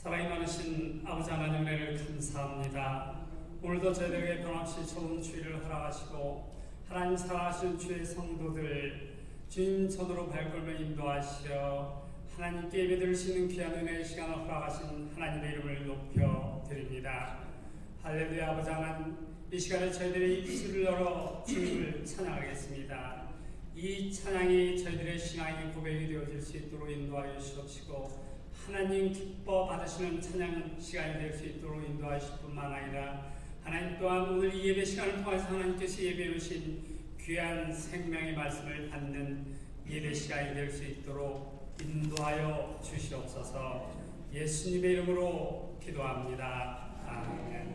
사랑이 많으신 아버지 하나님 은혜를 감사합니다. 오늘도 저희들에게 변함없이 좋은 주일을 허락하시고 하나님 사랑하시는 주의 성도들 주님 손으로 발걸음에 인도하시어 하나님께 예배드릴 수 있는 귀한 은혜의 시간을 허락하신 하나님의 이름을 높여 드립니다. 할렐루야. 아버지 하나님, 이 시간에 저희들이 입술을 열어 주님을 찬양하겠습니다. 이 찬양이 저희들의 신앙의 고백이 되어질 수 있도록 인도하여 주시옵시고 하나님 기뻐 받으시는 찬양 시간이 될 수 있도록 인도하실 뿐만 아니라 하나님 또한 오늘 이 예배 시간을 통해서 하나님께서 예배해 주신 귀한 생명의 말씀을 받는 예배 시간이 될 수 있도록 인도하여 주시옵소서. 예수님의 이름으로 기도합니다. 아멘.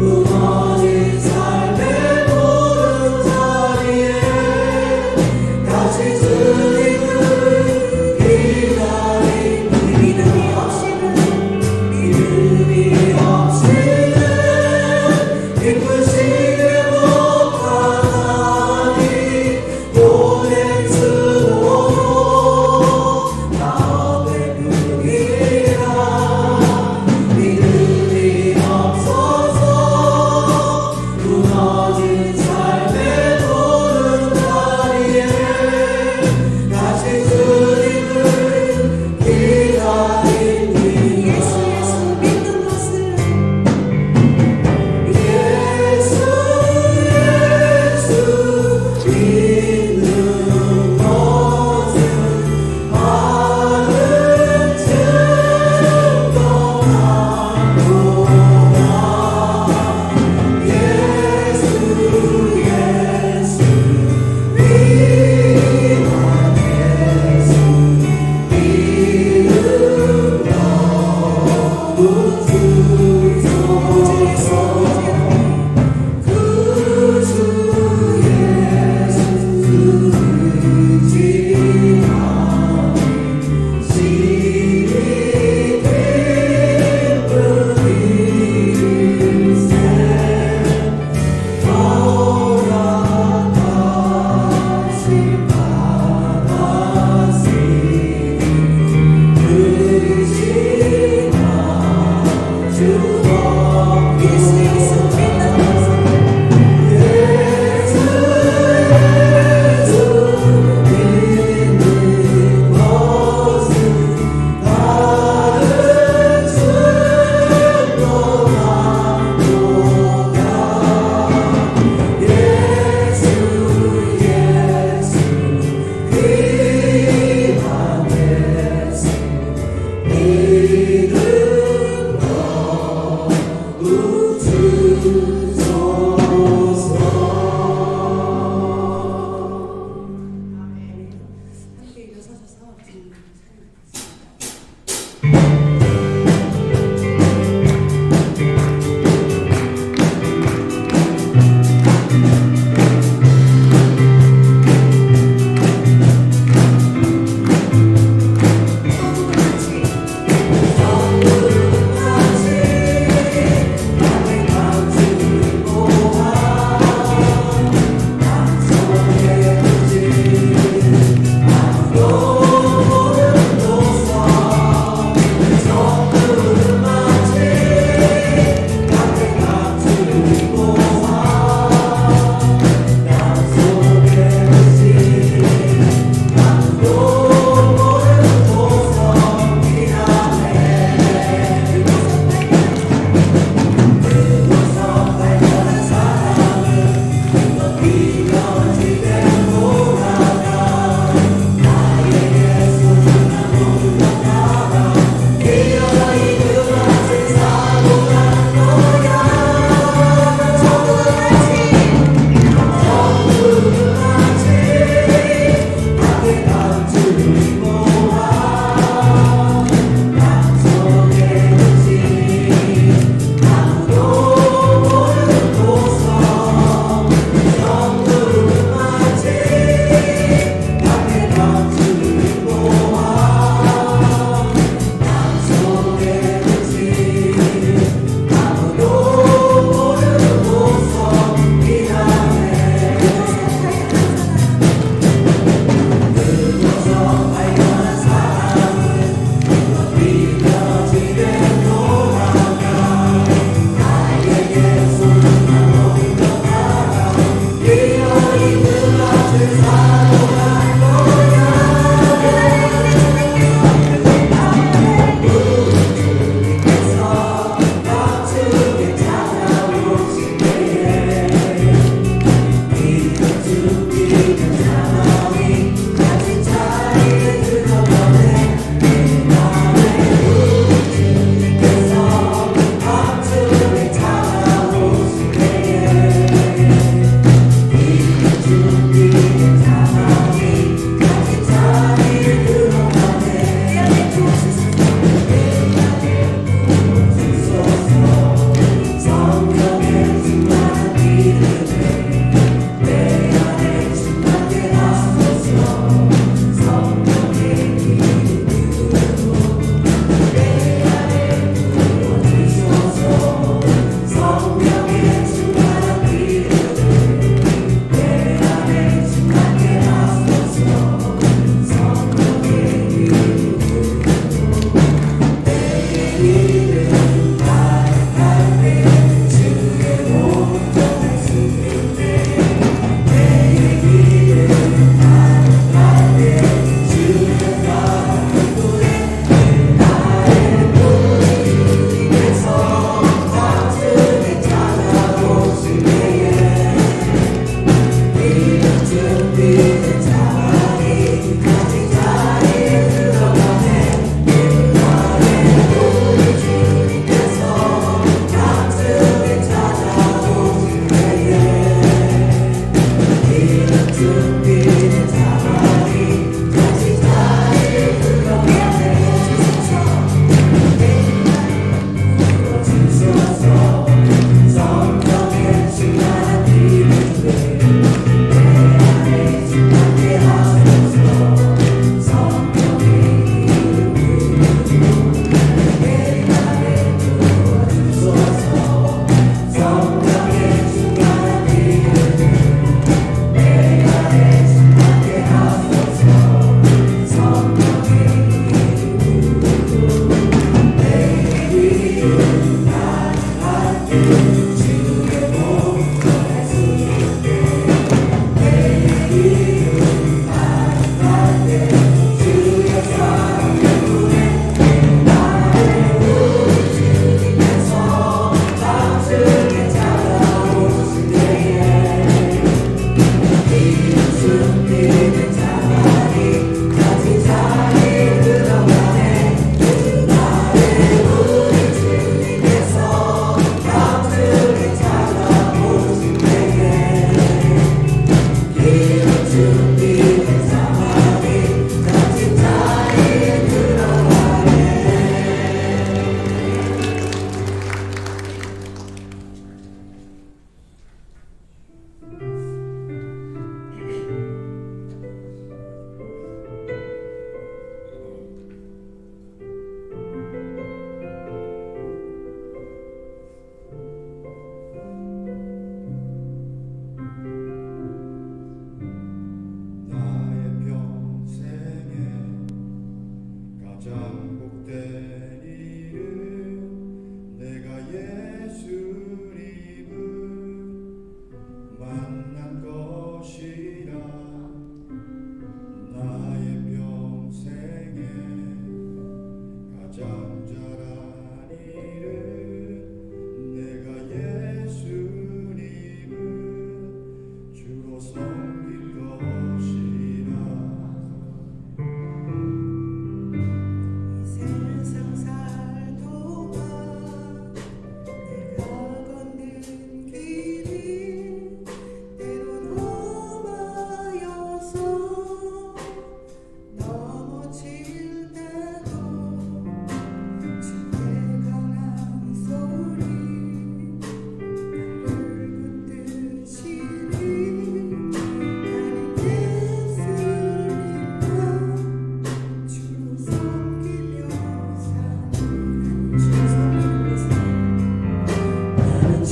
Oh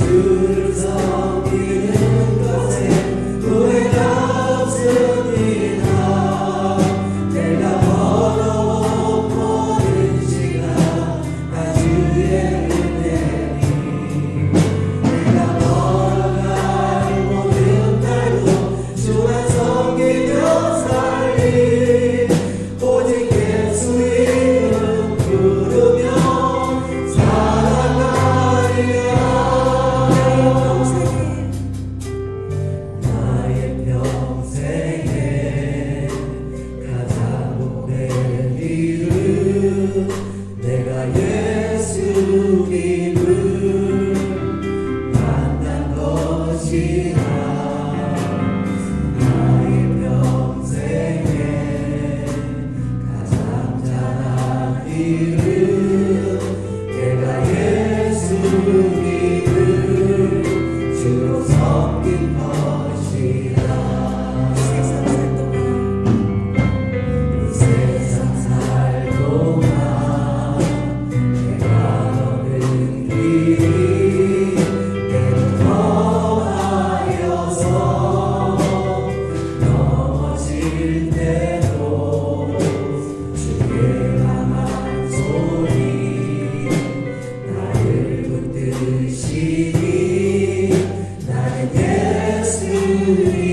주를 섬기는 것에 후회가 없으리라. 내가 벌어온 모든 시간 다 주의 은혜니 내가 걸어갈 모든 날도 주만 섬기며 살리. 오직 예수 이름 부르며 살아가리라. 나의 평생에 가장 복된 일은 내가 예수님을 만난 것이라. 나의 평생에 가장 잘한 일은 내가 예수님을 주로 섬긴 것이라. 이 세상 살 동안 내가 얻은 길이 때로 더하여서 넘어질 때도 주의 강한 손이 나를 붙드시니 나는 예수님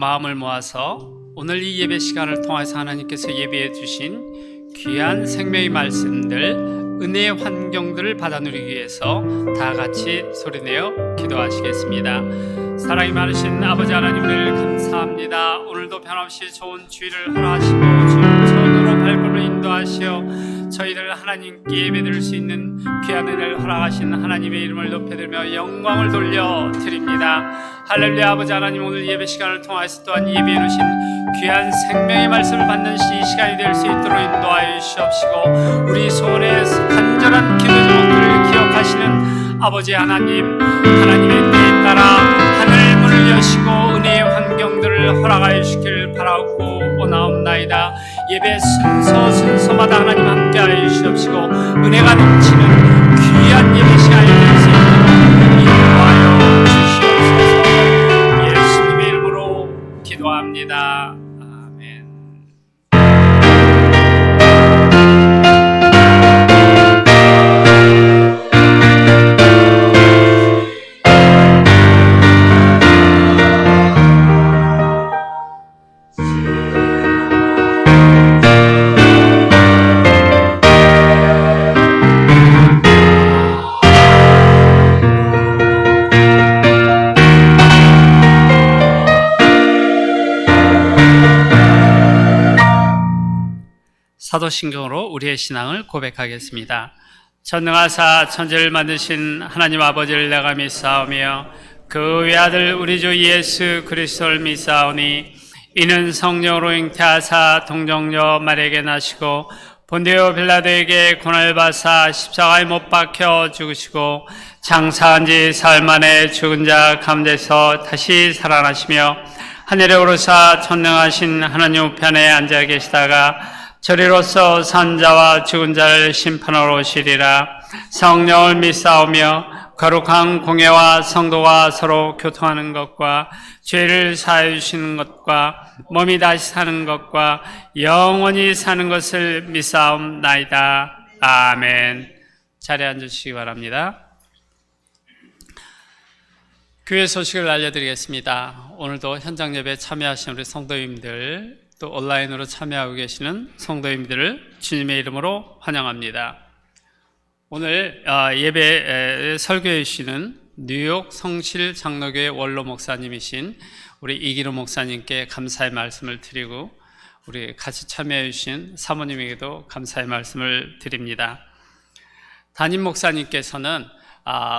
마음을 모아서 오늘 이 예배 시간을 통해서 하나님께서 예배해 주신 귀한 생명의 말씀들, 은혜의 환경들을 받아 누리기 위해서 다 같이 소리내어 기도하시겠습니다. 사랑이 많으신 아버지 하나님을 감사합니다. 오늘도 변함없이 좋은 주의를 허락하시고 주님 전으로 발걸음을 인도하시어 저희들 하나님께 예배드릴 수 있는 귀한 은혜를 허락하신 하나님의 이름을 높여드리며 영광을 돌려드립니다. 할렐루야. 아버지 하나님, 오늘 예배 시간을 통해서 또한 예배해 주신 귀한 생명의 말씀을 받는 이 시간이 될 수 있도록 인도하여 주시옵시고, 우리 소원의 간절한 기도 제목들을 기억하시는 아버지 하나님, 하나님의 뜻에 따라 하늘 문을 여시고 은혜의 환경들을 허락하여 주시길 바라고 원하옵나이다. 예배 순서마다 하나님 함께하여 주시옵시고, 은혜가 넘치는 귀한 예배 시간이 될 수 있도록 인도하여 주시옵소서. 예수님의 이름으로 기도합니다. 아멘. 사도신경으로 우리의 신앙을 고백하겠습니다. 전능하사 천지를 만드신 하나님 아버지를 내가 믿사오며 그 외아들 우리 주 예수 그리스도를 믿사오니 이는 성령으로 잉태하사 동정녀 마리아에게 나시고 본디오 빌라도에게 고난을 받사 십자가에 못 박혀 죽으시고 장사한 지 사흘 만에 죽은 자 가운데서 다시 살아나시며 하늘에 오르사 전능하신 하나님 우편에 앉아 계시다가 저리로서 산 자와 죽은 자를 심판하러 오시리라. 성령을 믿사오며 거룩한 공예와 성도가 서로 교통하는 것과 죄를 사하여 주시는 것과 몸이 다시 사는 것과 영원히 사는 것을 믿사옵나이다. 아멘. 자리에 앉으시기 바랍니다. 교회 소식을 알려드리겠습니다. 오늘도 현장 예배에 참여하신 우리 성도님들, 또 온라인으로 참여하고 계시는 성도님들을 주님의 이름으로 환영합니다. 오늘 예배 설교해 주시는 뉴욕 성실 장로교회 원로 목사님이신 우리 이기로 목사님께 감사의 말씀을 드리고, 우리 같이 참여해 주신 사모님에게도 감사의 말씀을 드립니다. 담임 목사님께서는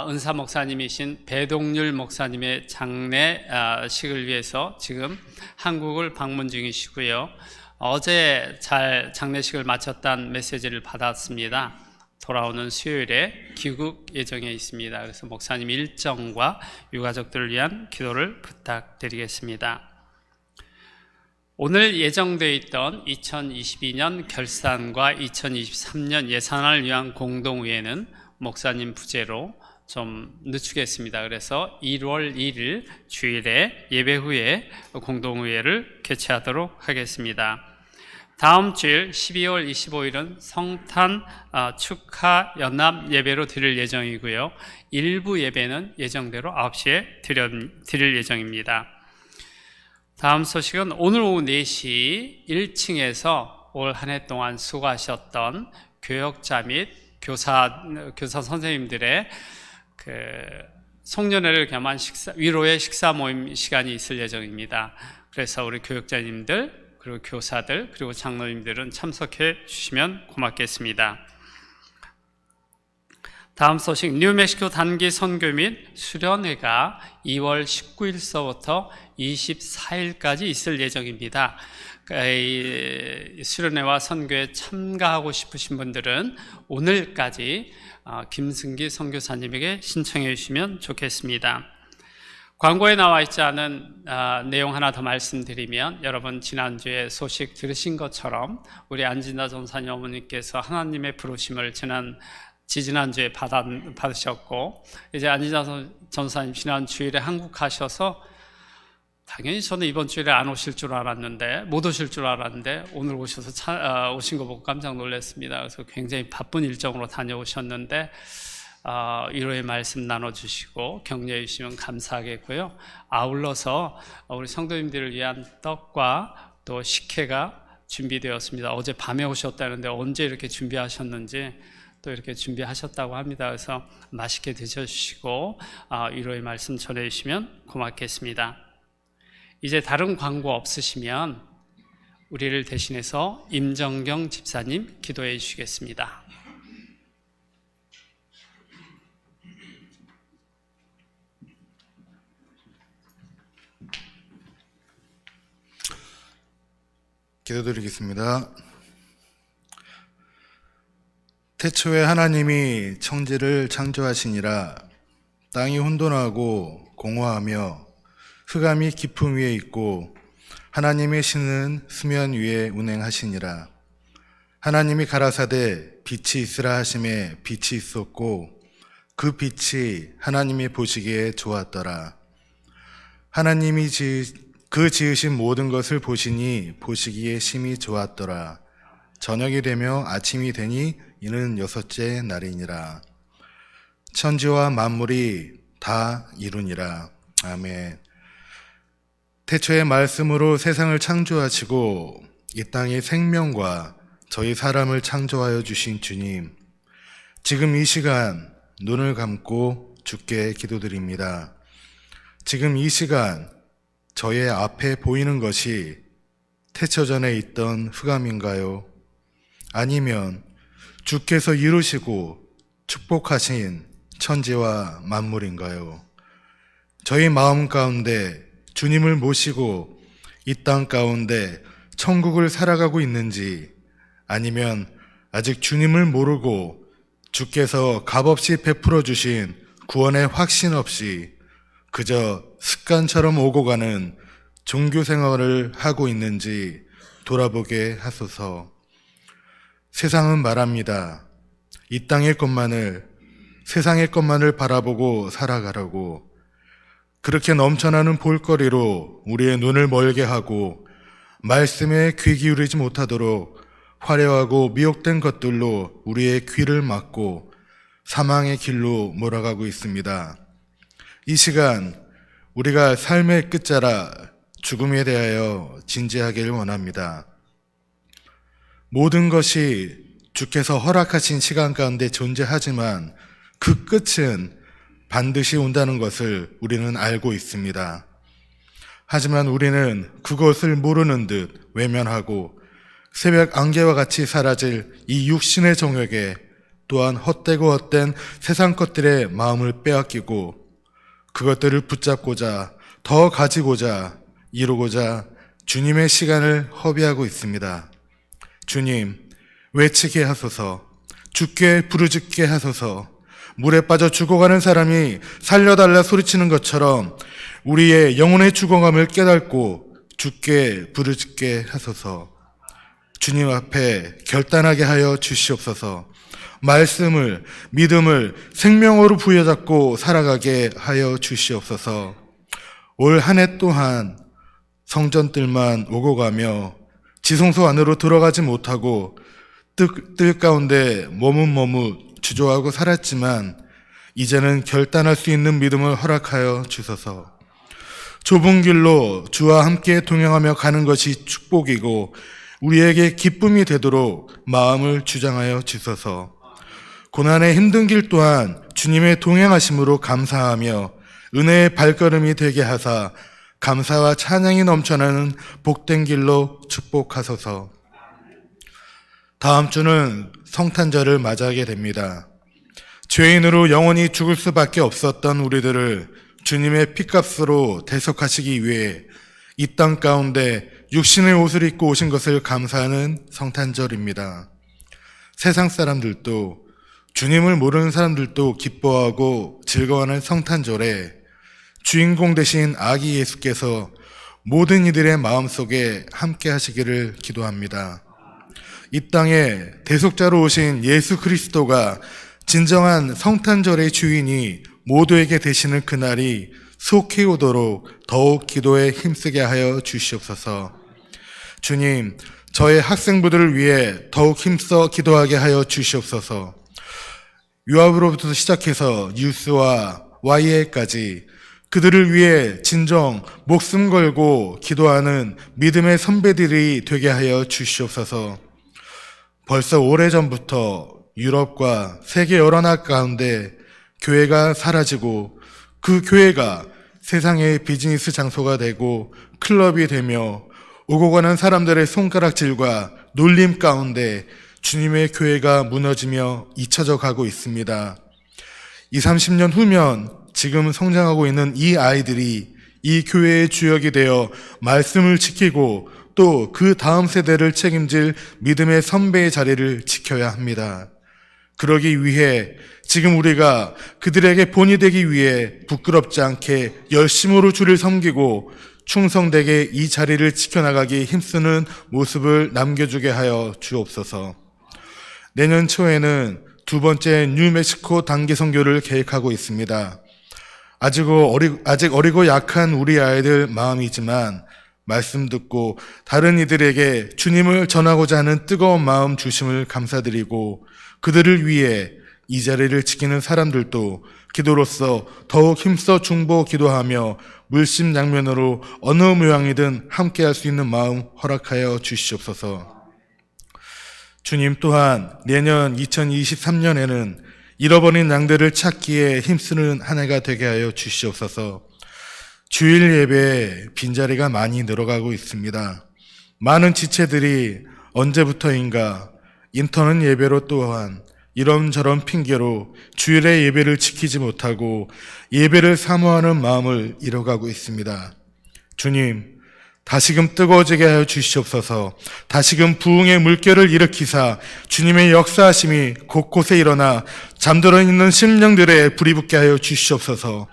은사 목사님이신 배동률 목사님의 장례식을 위해서 지금 한국을 방문 중이시고요. 어제 잘 장례식을 마쳤다는 메시지를 받았습니다. 돌아오는 수요일에 귀국 예정에 있습니다. 그래서 목사님 일정과 유가족들을 위한 기도를 부탁드리겠습니다. 오늘 예정되어 있던 2022년 결산과 2023년 예산을 위한 공동회의는 목사님 부재로 좀 늦추겠습니다. 그래서 1월 1일 주일에 예배 후에 공동회의를 개최하도록 하겠습니다. 다음 주일 12월 25일은 성탄 축하 연합 예배로 드릴 예정이고요. 일부 예배는 예정대로 9시에 드릴 예정입니다. 다음 소식은 오늘 오후 4시 1층에서 올 한 해 동안 수고하셨던 교역자 및 교사 선생님들의 송년회를 겸한 위로의 식사 모임 시간이 있을 예정입니다. 그래서 우리 교역자님들, 그리고 교사들, 그리고 장로님들은 참석해 주시면 고맙겠습니다. 다음 소식, 뉴멕시코 단기 선교 및 수련회가 2월 19일서부터 24일까지 있을 예정입니다. 이 수련회와 선교에 참가하고 싶으신 분들은 오늘까지 김승기 선교사님에게 신청해 주시면 좋겠습니다. 광고에 나와 있지 않은 내용 하나 더 말씀드리면, 여러분 지난주에 소식 들으신 것처럼 우리 안진다 전사님 어머니께서 하나님의 부르심을 지지난주에 받으셨고, 이제 안진다 전사님 지난 주일에 한국 가셔서 당연히 저는 이번 주일에 안 오실 줄 알았는데, 못 오실 줄 알았는데 오늘 오셔서 오신 거 보고 깜짝 놀랐습니다. 그래서 굉장히 바쁜 일정으로 다녀오셨는데 위로의 말씀 나눠주시고 격려해 주시면 감사하겠고요. 아울러서 우리 성도님들을 위한 떡과 또 식혜가 준비되었습니다. 어제 밤에 오셨다는데 언제 이렇게 준비하셨는지 또 이렇게 준비하셨다고 합니다. 그래서 맛있게 드셔주시고 위로의 말씀 전해주시면 고맙겠습니다. 이제 다른 광고 없으시면 우리를 대신해서 임정경 집사님 기도해 주시겠습니다. 기도드리겠습니다. 태초에 하나님이 천지를 창조하시니라. 땅이 혼돈하고 공허하며 흑암이 깊음 위에 있고 하나님의 신은 수면 위에 운행하시니라. 하나님이 가라사대 빛이 있으라 하심에 빛이 있었고 그 빛이 하나님이 보시기에 좋았더라. 하나님이 그 지으신 모든 것을 보시니 보시기에 심히 좋았더라. 저녁이 되며 아침이 되니 이는 여섯째 날이니라. 천지와 만물이 다 이루니라. 아멘. 태초의 말씀으로 세상을 창조하시고 이 땅의 생명과 저희 사람을 창조하여 주신 주님, 지금 이 시간 눈을 감고 주께 기도드립니다. 지금 이 시간 저의 앞에 보이는 것이 태초 전에 있던 흑암인가요? 아니면 주께서 이루시고 축복하신 천지와 만물인가요? 저희 마음 가운데 주님을 모시고 이 땅 가운데 천국을 살아가고 있는지, 아니면 아직 주님을 모르고 주께서 값없이 베풀어 주신 구원의 확신 없이 그저 습관처럼 오고 가는 종교 생활을 하고 있는지 돌아보게 하소서. 세상은 말합니다. 이 땅의 것만을, 세상의 것만을 바라보고 살아가라고. 그렇게 넘쳐나는 볼거리로 우리의 눈을 멀게 하고 말씀에 귀 기울이지 못하도록 화려하고 미혹된 것들로 우리의 귀를 막고 사망의 길로 몰아가고 있습니다. 이 시간 우리가 삶의 끝자락 죽음에 대하여 진지하기를 원합니다. 모든 것이 주께서 허락하신 시간 가운데 존재하지만 그 끝은 반드시 온다는 것을 우리는 알고 있습니다. 하지만 우리는 그것을 모르는 듯 외면하고 새벽 안개와 같이 사라질 이 육신의 정욕에, 또한 헛되고 헛된 세상 것들의 마음을 빼앗기고 그것들을 붙잡고자, 더 가지고자, 이루고자 주님의 시간을 허비하고 있습니다. 주님, 외치게 하소서. 주께 부르짖게 하소서. 물에 빠져 죽어가는 사람이 살려달라 소리치는 것처럼 우리의 영혼의 죽어감을 깨닫고 주께 부르짖게 하소서. 주님 앞에 결단하게 하여 주시옵소서. 말씀을, 믿음을 생명으로 부여잡고 살아가게 하여 주시옵소서. 올 한 해 또한 성전들만 오고 가며 지성소 안으로 들어가지 못하고 뜰 가운데 머뭇머뭇 주저하고 살았지만 이제는 결단할 수 있는 믿음을 허락하여 주소서. 좁은 길로 주와 함께 동행하며 가는 것이 축복이고 우리에게 기쁨이 되도록 마음을 주장하여 주소서. 고난의 힘든 길 또한 주님의 동행하심으로 감사하며 은혜의 발걸음이 되게 하사 감사와 찬양이 넘쳐나는 복된 길로 축복하소서. 다음 주는 성탄절을 맞이하게 됩니다. 죄인으로 영원히 죽을 수밖에 없었던 우리들을 주님의 피값으로 대속하시기 위해 이 땅 가운데 육신의 옷을 입고 오신 것을 감사하는 성탄절입니다. 세상 사람들도 주님을 모르는 사람들도 기뻐하고 즐거워하는 성탄절에 주인공 되신 아기 예수께서 모든 이들의 마음속에 함께 하시기를 기도합니다. 이 땅에 대속자로 오신 예수 그리스도가 진정한 성탄절의 주인이 모두에게 되시는 그날이 속히 오도록 더욱 기도에 힘쓰게 하여 주시옵소서. 주님, 저의 학생부들을 위해 더욱 힘써 기도하게 하여 주시옵소서. 요압으로부터 시작해서 유스와 YA까지 그들을 위해 진정 목숨 걸고 기도하는 믿음의 선배들이 되게 하여 주시옵소서. 벌써 오래전부터 유럽과 세계 여러 나라 가운데 교회가 사라지고 그 교회가 세상의 비즈니스 장소가 되고 클럽이 되며 오고 가는 사람들의 손가락질과 놀림 가운데 주님의 교회가 무너지며 잊혀져 가고 있습니다. 20, 30년 후면 지금 성장하고 있는 이 아이들이 이 교회의 주역이 되어 말씀을 지키고 또 그 다음 세대를 책임질 믿음의 선배의 자리를 지켜야 합니다. 그러기 위해 지금 우리가 그들에게 본이 되기 위해 부끄럽지 않게 열심으로 주를 섬기고 충성되게 이 자리를 지켜나가기 힘쓰는 모습을 남겨주게 하여 주옵소서. 내년 초에는 두 번째 뉴멕시코 단기 선교를 계획하고 있습니다. 아직 어리고 약한 우리 아이들 마음이지만 말씀 듣고 다른 이들에게 주님을 전하고자 하는 뜨거운 마음 주심을 감사드리고 그들을 위해 이 자리를 지키는 사람들도 기도로서 더욱 힘써 중보 기도하며 물심양면으로 어느 모양이든 함께할 수 있는 마음 허락하여 주시옵소서. 주님 또한 내년 2023년에는 잃어버린 양들을 찾기에 힘쓰는 한 해가 되게 하여 주시옵소서. 주일 예배에 빈자리가 많이 늘어가고 있습니다. 많은 지체들이 언제부터인가 인터넷 예배로 또한 이런저런 핑계로 주일의 예배를 지키지 못하고 예배를 사모하는 마음을 잃어가고 있습니다. 주님, 다시금 뜨거워지게 하여 주시옵소서. 다시금 부흥의 물결을 일으키사 주님의 역사하심이 곳곳에 일어나 잠들어 있는 심령들에 불이 붙게 하여 주시옵소서.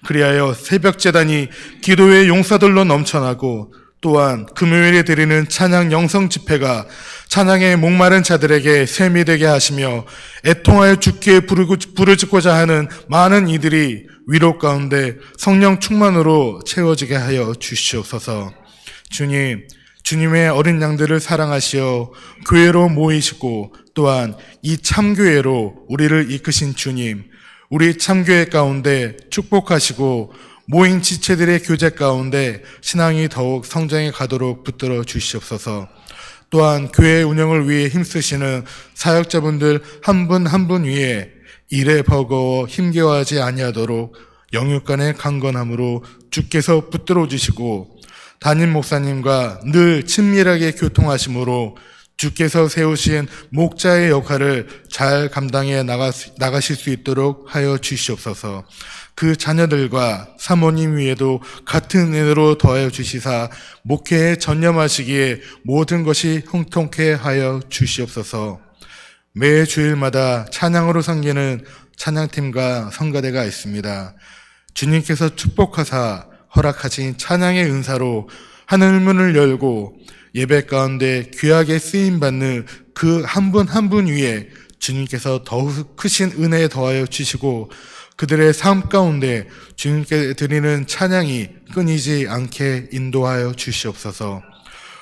그리하여 새벽 제단이 기도의 용사들로 넘쳐나고 또한 금요일에 드리는 찬양 영성 집회가 찬양의 목마른 자들에게 샘이 되게 하시며 애통하여 주께 부르짖고자 하는 많은 이들이 위로 가운데 성령 충만으로 채워지게 하여 주시옵소서. 주님, 주님의 어린 양들을 사랑하시어 교회로 모이시고 또한 이 참교회로 우리를 이끄신 주님, 우리 참교회 가운데 축복하시고 모인 지체들의 교제 가운데 신앙이 더욱 성장해 가도록 붙들어 주시옵소서. 또한 교회 운영을 위해 힘쓰시는 사역자분들 한 분 한 분 위에 일에 버거워 힘겨워하지 아니하도록 영육간의 강건함으로 주께서 붙들어 주시고 담임 목사님과 늘 친밀하게 교통하심으로 주께서 세우신 목자의 역할을 잘 감당해 나가실 수 있도록 하여 주시옵소서. 그 자녀들과 사모님 위에도 같은 은혜로 더하여 주시사 목회에 전념하시기에 모든 것이 형통케 하여 주시옵소서. 매 주일마다 찬양으로 섬기는 찬양팀과 성가대가 있습니다. 주님께서 축복하사 허락하신 찬양의 은사로 하늘문을 열고 예배 가운데 귀하게 쓰임받는 그 한 분 한 분 위에 주님께서 더욱 크신 은혜에 더하여 주시고 그들의 삶 가운데 주님께 드리는 찬양이 끊이지 않게 인도하여 주시옵소서.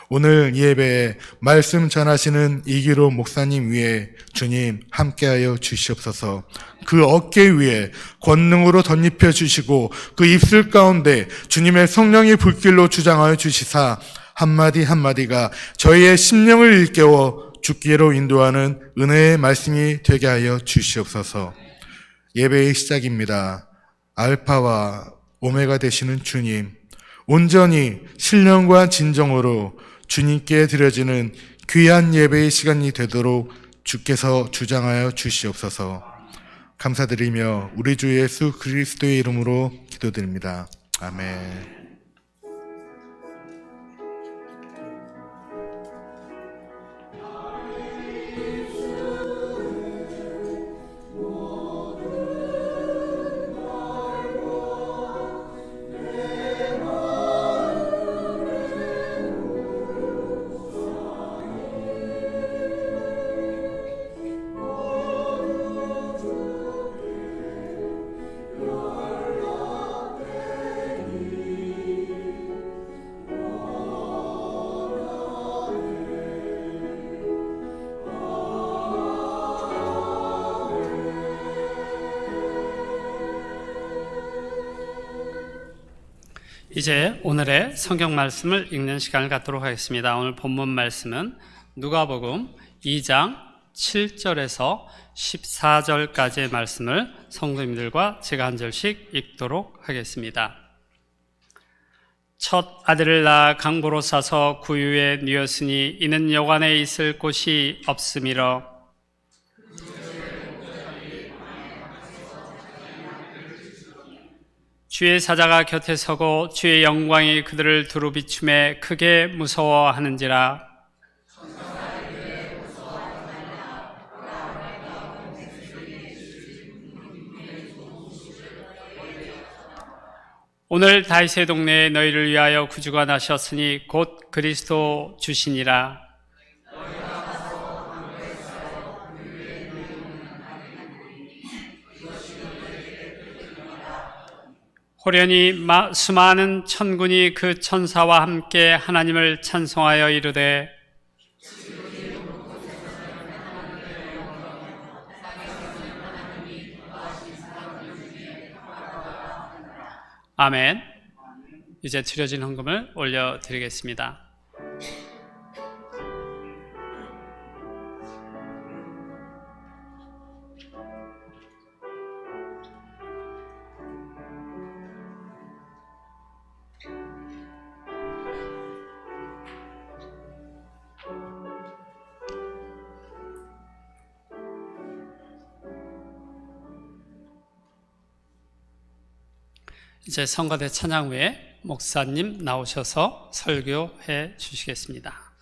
오늘 예배에 말씀 전하시는 이기로 목사님 위에 주님 함께하여 주시옵소서. 그 어깨 위에 권능으로 덧입혀 주시고 그 입술 가운데 주님의 성령의 불길로 주장하여 주시사 한마디 한마디가 저희의 심령을 일깨워 주께로 인도하는 은혜의 말씀이 되게 하여 주시옵소서. 예배의 시작입니다. 알파와 오메가 되시는 주님, 온전히 신령과 진정으로 주님께 드려지는 귀한 예배의 시간이 되도록 주께서 주장하여 주시옵소서. 감사드리며 우리 주 예수 그리스도의 이름으로 기도드립니다. 아멘. 이제 오늘의 성경 말씀을 읽는 시간을 갖도록 하겠습니다. 오늘 본문 말씀은 누가복음 2장 7절에서 14절까지의 말씀을 성도님들과 제가 한 절씩 읽도록 하겠습니다. 첫 아들을 낳아 강보로 싸서 구유에 뉘었으니 이는 여관에 있을 곳이 없음이러. 주의 사자가 곁에 서고 주의 영광이 그들을 두루 비춤에 크게 무서워하는지라. 오늘 다윗의 동네에 너희를 위하여 구주가 나셨으니 곧 그리스도 주시니라. 호련히 수많은 천군이 그 천사와 함께 하나님을 찬송하여 이르되 아멘. 이제 드려진 헌금을 올려드리겠습니다. 이제 성가대 찬양 후에 목사님 나오셔서 설교해 주시겠습니다.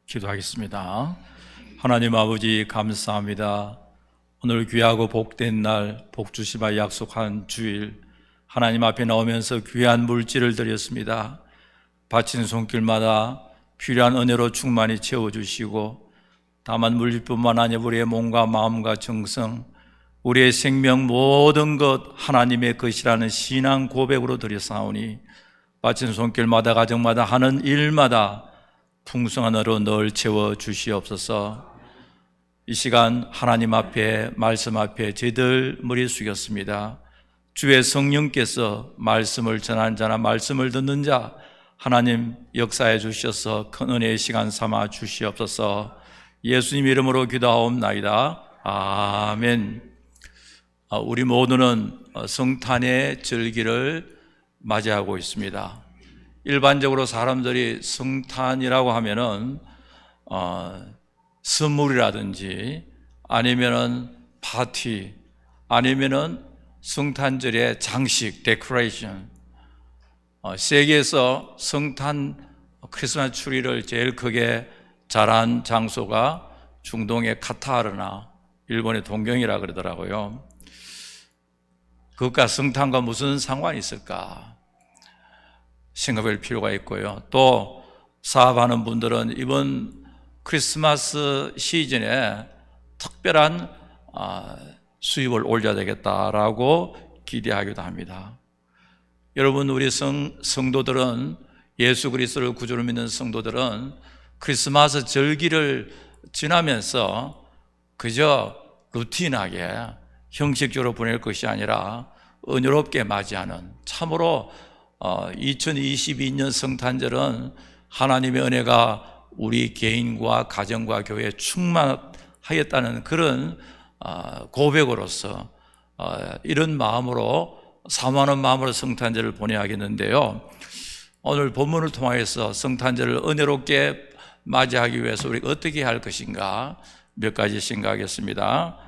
기도하겠습니다. 하나님 아버지 감사합니다. 오늘 귀하고 복된 날, 복 주시마 약속한 주일, 하나님 앞에 나오면서 귀한 물질을 드렸습니다. 바친 손길마다 필요한 은혜로 충만히 채워주시고, 다만 물질뿐만 아니라 우리의 몸과 마음과 정성, 우리의 생명 모든 것 하나님의 것이라는 신앙 고백으로 드렸사오니, 바친 손길마다 가정마다 하는 일마다 풍성한 은혜로 늘 채워주시옵소서. 이 시간 하나님 앞에, 말씀 앞에 저희들 머리 숙였습니다. 주의 성령께서 말씀을 전하는 자나 말씀을 듣는 자 하나님 역사해 주셔서 큰 은혜의 시간 삼아 주시옵소서. 예수님 이름으로 기도하옵나이다. 아멘. 우리 모두는 성탄의 절기를 맞이하고 있습니다. 일반적으로 사람들이 성탄이라고 하면은 선물이라든지 아니면은 파티 아니면은 성탄절의 장식, 데코레이션. 세계에서 성탄 크리스마스 추리를 제일 크게 잘한 장소가 중동의 카타르나 일본의 동경이라 그러더라고요. 그것과 성탄과 무슨 상관이 있을까 생각할 필요가 있고요. 또 사업하는 분들은 이번 크리스마스 시즌에 특별한 수입을 올려야 되겠다라고 기대하기도 합니다. 여러분, 우리 성도들은, 예수 그리스도를 구주로 믿는 성도들은 크리스마스 절기를 지나면서 그저 루틴하게 형식적으로 보낼 것이 아니라 은혜롭게 맞이하는, 참으로 2022년 성탄절은 하나님의 은혜가 우리 개인과 가정과 교회에 충만하였다는 그런 고백으로서 이런 마음으로 사모하는 마음으로 성탄절을 보내야 하겠는데요. 오늘 본문을 통해서 성탄절을 은혜롭게 맞이하기 위해서 우리가 어떻게 할 것인가 몇 가지 생각하겠습니다.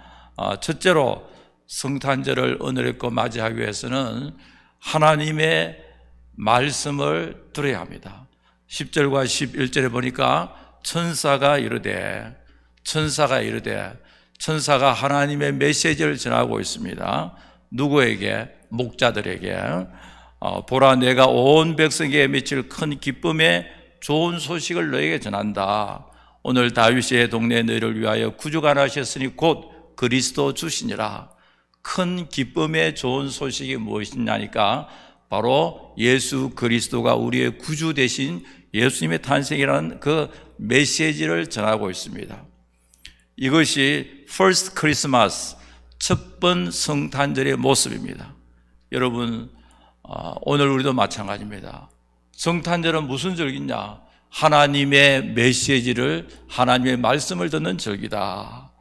첫째로 성탄절을 은혜롭게 맞이하기 위해서는 하나님의 말씀을 들어야 합니다. 10절과 11절에 보니까 천사가 이르되 천사가 하나님의 메시지를 전하고 있습니다. 누구에게? 목자들에게. 보라, 내가 온 백성에게 미칠 큰 기쁨의 좋은 소식을 너에게 전한다. 오늘 다윗의 동네 너희를 위하여 구주가 나셨으니 곧 그리스도 주시니라. 큰 기쁨의 좋은 소식이 무엇이냐니까 바로 예수 그리스도가 우리의 구주 되신 예수님의 탄생이라는 그 메시지를 전하고 있습니다. 이것이 First Christmas, 첫 번 성탄절의 모습입니다. 여러분, 오늘 우리도 마찬가지입니다. 성탄절은 무슨 절기냐? 하나님의 메시지를, 하나님의 말씀을 듣는 절기다.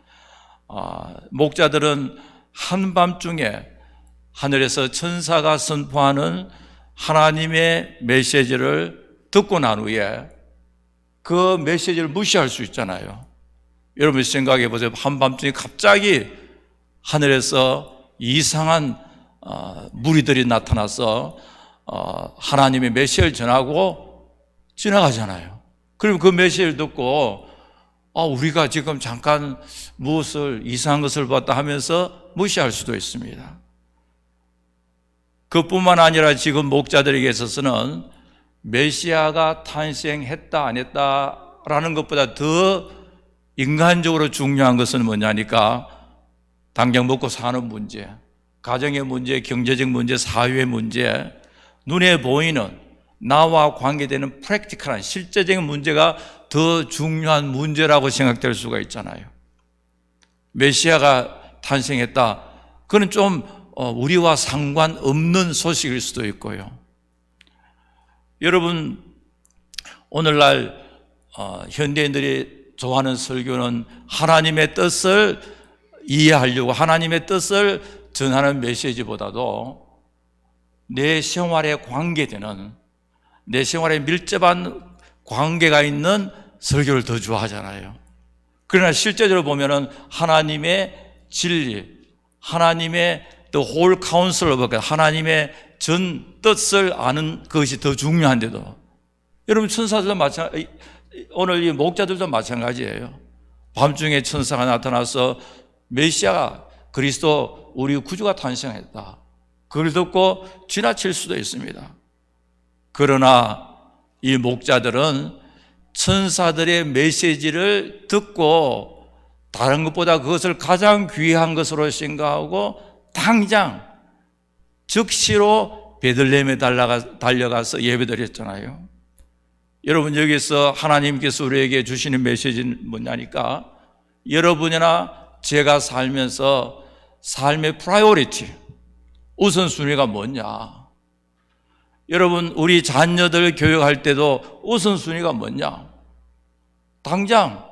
목자들은 한밤중에 하늘에서 천사가 선포하는 하나님의 메시지를 듣고 난 후에 그 메시지를 무시할 수 있잖아요. 여러분 생각해 보세요. 한밤중에 갑자기 하늘에서 이상한 무리들이 나타나서 하나님의 메시지를 전하고 지나가잖아요. 그럼 그 메시지를 듣고 우리가 지금 잠깐 무엇을 이상한 것을 봤다 하면서 무시할 수도 있습니다. 그뿐만 아니라 지금 목자들에게 있어서는 메시아가 탄생했다 안 했다라는 것보다 더 인간적으로 중요한 것은 뭐냐니까 당장 먹고 사는 문제, 가정의 문제, 경제적 문제, 사회의 문제, 눈에 보이는 나와 관계되는 프랙티컬한 실제적인 문제가 더 중요한 문제라고 생각될 수가 있잖아요. 메시아가 탄생했다. 그건 좀 우리와 상관없는 소식일 수도 있고요. 여러분, 오늘날 현대인들이 좋아하는 설교는 하나님의 뜻을 이해하려고 하나님의 뜻을 전하는 메시지보다도 내 생활에 관계되는, 내 생활에 밀접한 관계가 있는 설교를 더 좋아하잖아요. 그러나 실제적으로 보면은 하나님의 진리, 하나님의 the whole counsel of God, 하나님의 전 뜻을 아는 것이 더 중요한데도 여러분 천사들도 마찬가지, 오늘 이 목자들도 마찬가지예요. 밤중에 천사가 나타나서 메시아 그리스도 우리 구주가 탄생했다, 그걸 듣고 지나칠 수도 있습니다. 그러나 이 목자들은 천사들의 메시지를 듣고 다른 것보다 그것을 가장 귀한 것으로 생각하고 당장 즉시로 베들레헴에 달려가서 예배드렸잖아요. 여러분, 여기서 하나님께서 우리에게 주시는 메시지는 뭐냐니까, 여러분이나 제가 살면서 삶의 프라이오리티, 우선순위가 뭐냐. 여러분, 우리 자녀들 교육할 때도 우선순위가 뭐냐. 당장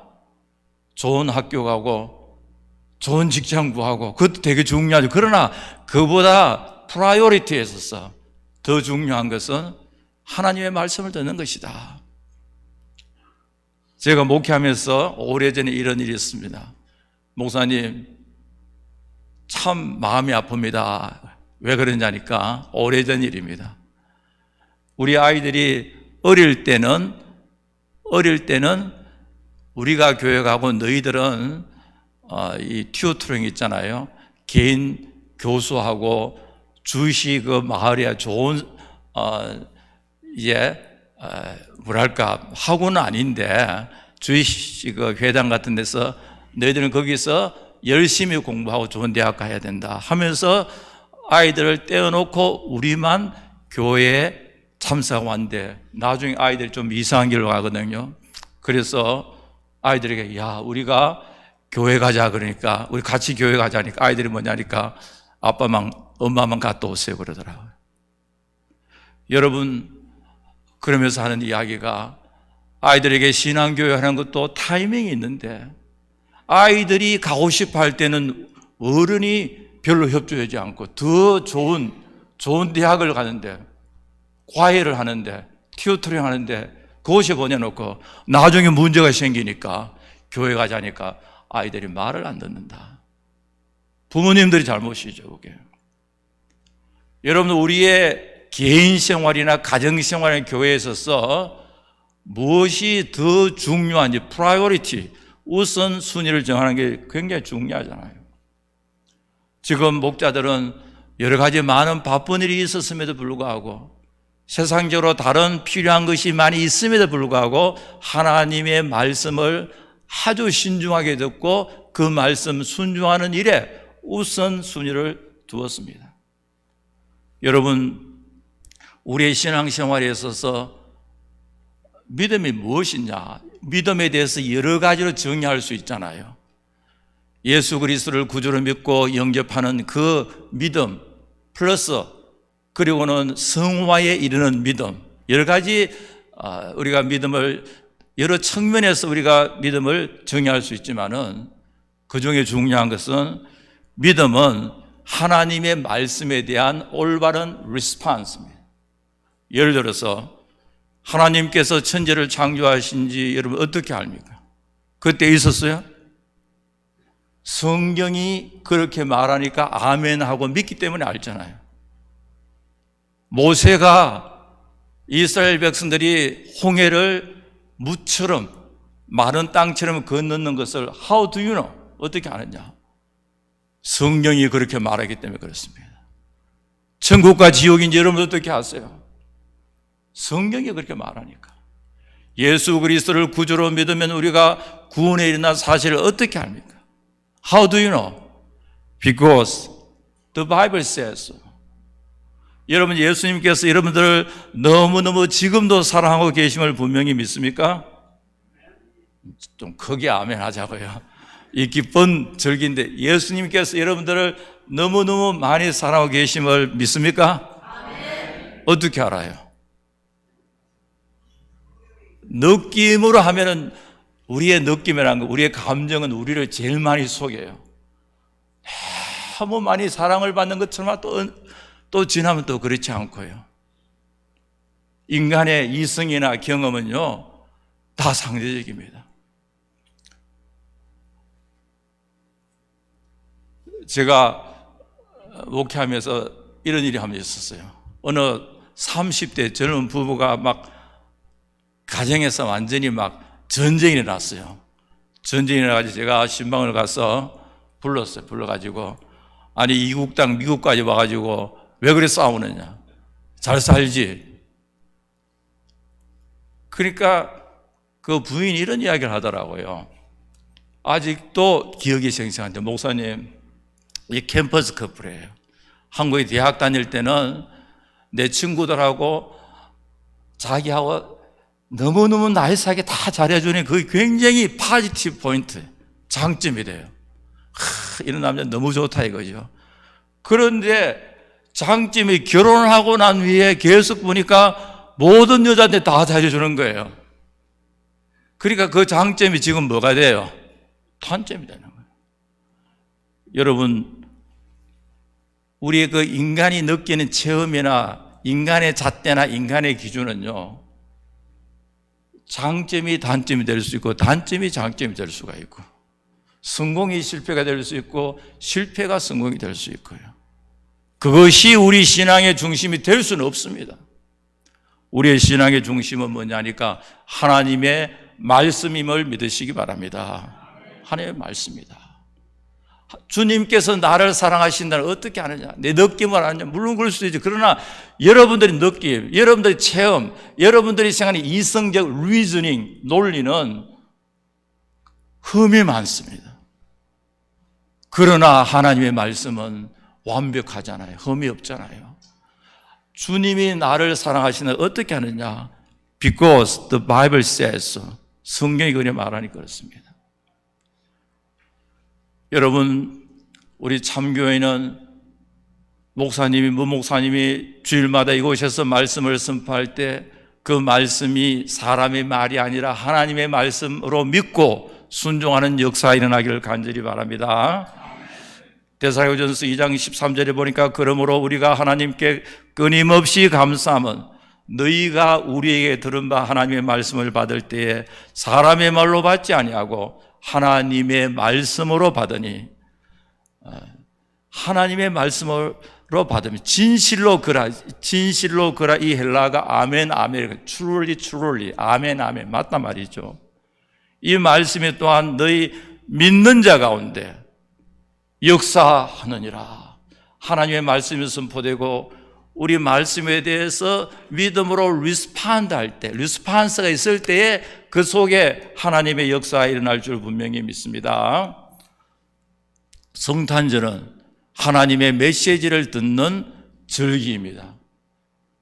좋은 학교 가고 좋은 직장 구하고 그것도 되게 중요하죠. 그러나 그보다 프라이오리티에 있어서 더 중요한 것은 하나님의 말씀을 듣는 것이다. 제가 목회하면서 오래전에 이런 일이 있습니다. 목사님, 참 마음이 아픕니다. 왜 그러냐니까, 오래전 일입니다. 우리 아이들이 어릴 때는 우리가 교육하고 너희들은 이 튜터링 있잖아요. 개인 교수하고 주시 그 마을에 좋은 뭐랄까 학원은 아닌데 주시 그 회당 같은 데서 너희들은 거기서 열심히 공부하고 좋은 대학 가야 된다 하면서 아이들을 떼어놓고 우리만 교회에 참석하고 왔는데, 나중에 아이들이 좀 이상한 길로 가거든요. 그래서 아이들에게 야, 우리가 교회 가자 그러니까, 우리 같이 교회 가자니까 아이들이 뭐냐니까 아빠만 엄마만 갔다 오세요 그러더라고요. 여러분, 그러면서 하는 이야기가, 아이들에게 신앙교회 하는 것도 타이밍이 있는데 아이들이 가고 싶어 할 때는 어른이 별로 협조하지 않고 더 좋은 대학을 가는데, 과외를 하는데, 튜터링 하는데 그곳에 보내놓고 나중에 문제가 생기니까 교회 가자니까 아이들이 말을 안 듣는다. 부모님들이 잘못이죠, 그게. 여러분, 우리의 개인 생활이나 가정 생활이나 교회에 있어서 무엇이 더 중요한지, 프라이오리티, 우선순위를 정하는 게 굉장히 중요하잖아요. 지금 목자들은 여러 가지 많은 바쁜 일이 있었음에도 불구하고, 세상적으로 다른 필요한 것이 많이 있음에도 불구하고 하나님의 말씀을 아주 신중하게 듣고 그 말씀 순종하는 일에 우선순위를 두었습니다. 여러분, 우리의 신앙생활에 있어서 믿음이 무엇이냐, 믿음에 대해서 여러 가지로 정의할 수 있잖아요. 예수 그리스도를 구주로 믿고 영접하는 그 믿음 플러스, 그리고는 성화에 이르는 믿음, 여러 가지 우리가 믿음을 여러 측면에서 우리가 믿음을 정의할 수 있지만은 그 중에 중요한 것은, 믿음은 하나님의 말씀에 대한 올바른 리스폰스입니다. 예를 들어서 하나님께서 천지를 창조하신지 여러분 어떻게 압니까? 그때 있었어요? 성경이 그렇게 말하니까 아멘하고 믿기 때문에 알잖아요. 모세가 이스라엘 백성들이 홍해를 무처럼 마른 땅처럼 건너는 것을 How do you know? 어떻게 아느냐? 성경이 그렇게 말하기 때문에 그렇습니다. 천국과 지옥인지 여러분 어떻게 아세요? 성경이 그렇게 말하니까. 예수 그리스도를 구주로 믿으면 우리가 구원에 이르는 사실을 어떻게 압니까? How do you know? Because the Bible says so. 여러분, 예수님께서 여러분들을 너무너무 지금도 사랑하고 계심을 분명히 믿습니까? 좀 크게 아멘 하자고요. 이 기쁜 절기인데 예수님께서 여러분들을 너무너무 많이 사랑하고 계심을 믿습니까? 아멘. 어떻게 알아요? 느낌으로 하면은, 우리의 느낌이라는 거, 우리의 감정은 우리를 제일 많이 속여요. 너무 많이 사랑을 받는 것처럼 또 지나면 또 그렇지 않고요. 인간의 이성이나 경험은요, 다 상대적입니다. 제가 목회하면서 이런 일이 한 번 있었어요. 어느 30대 젊은 부부가 막 가정에서 완전히 막 전쟁이 일어났어요. 전쟁이 일어나가지고 제가 신방을 가서 불렀어요. 불러가지고 아니 이국 땅 미국까지 와가지고 왜 그래 싸우느냐? 잘 살지. 그러니까 그 부인이 이런 이야기를 하더라고요. 아직도 기억이 생생한데 목사님 이 캠퍼스 커플이에요. 한국에 대학 다닐 때는 내 친구들하고 자기하고 너무너무 나이스하게 다 잘해주니 그게 굉장히 포지티브 포인트, 장점이 돼요. 이런 남자 너무 좋다 이거죠. 그런데 장점이 결혼을 하고 난 후에 계속 보니까 모든 여자한테 다 잘해주는 거예요. 그러니까 그 장점이 지금 뭐가 돼요? 단점이 되는 거예요. 여러분, 우리의 그 인간이 느끼는 체험이나 인간의 잣대나 인간의 기준은요, 장점이 단점이 될 수 있고 단점이 장점이 될 수가 있고 성공이 실패가 될 수 있고 실패가 성공이 될 수 있고요. 그것이 우리 신앙의 중심이 될 수는 없습니다. 우리의 신앙의 중심은 뭐냐니까 하나님의 말씀임을 믿으시기 바랍니다. 하나님의 말씀이다. 주님께서 나를 사랑하신다는 어떻게 하느냐? 내 느낌을 아느냐? 물론 그럴 수도 있죠. 그러나 여러분들의 느낌, 여러분들의 체험, 여러분들이 생각하는 이성적 리즈닝, 논리는 흠이 많습니다. 그러나 하나님의 말씀은 완벽하잖아요. 흠이 없잖아요. 주님이 나를 사랑하시는 어떻게 하느냐? Because the Bible says so. 성경이 그렇게 말하니 그렇습니다. 여러분, 우리 참교회는 목사님이 목사님이 주일마다 이곳에서 말씀을 선포할 때 그 말씀이 사람의 말이 아니라 하나님의 말씀으로 믿고 순종하는 역사가 일어나기를 간절히 바랍니다. 데살로니가전서 2장 13절에 보니까 그러므로 우리가 하나님께 끊임없이 감사함은 너희가 우리에게 들은 바 하나님의 말씀을 받을 때에 사람의 말로 받지 아니하고 하나님의 말씀으로 받으니, 하나님의 말씀으로 받으면 진실로 그라 이 헬라가 아멘 아멘 truly 아멘 아멘 맞단 말이죠. 이 말씀이 또한 너희 믿는 자 가운데 역사하느니라. 하나님의 말씀이 선포되고 우리 말씀에 대해서 믿음으로 리스판드 할 때, 리스판스가 있을 때에 그 속에 하나님의 역사가 일어날 줄 분명히 믿습니다. 성탄절은 하나님의 메시지를 듣는 절기입니다.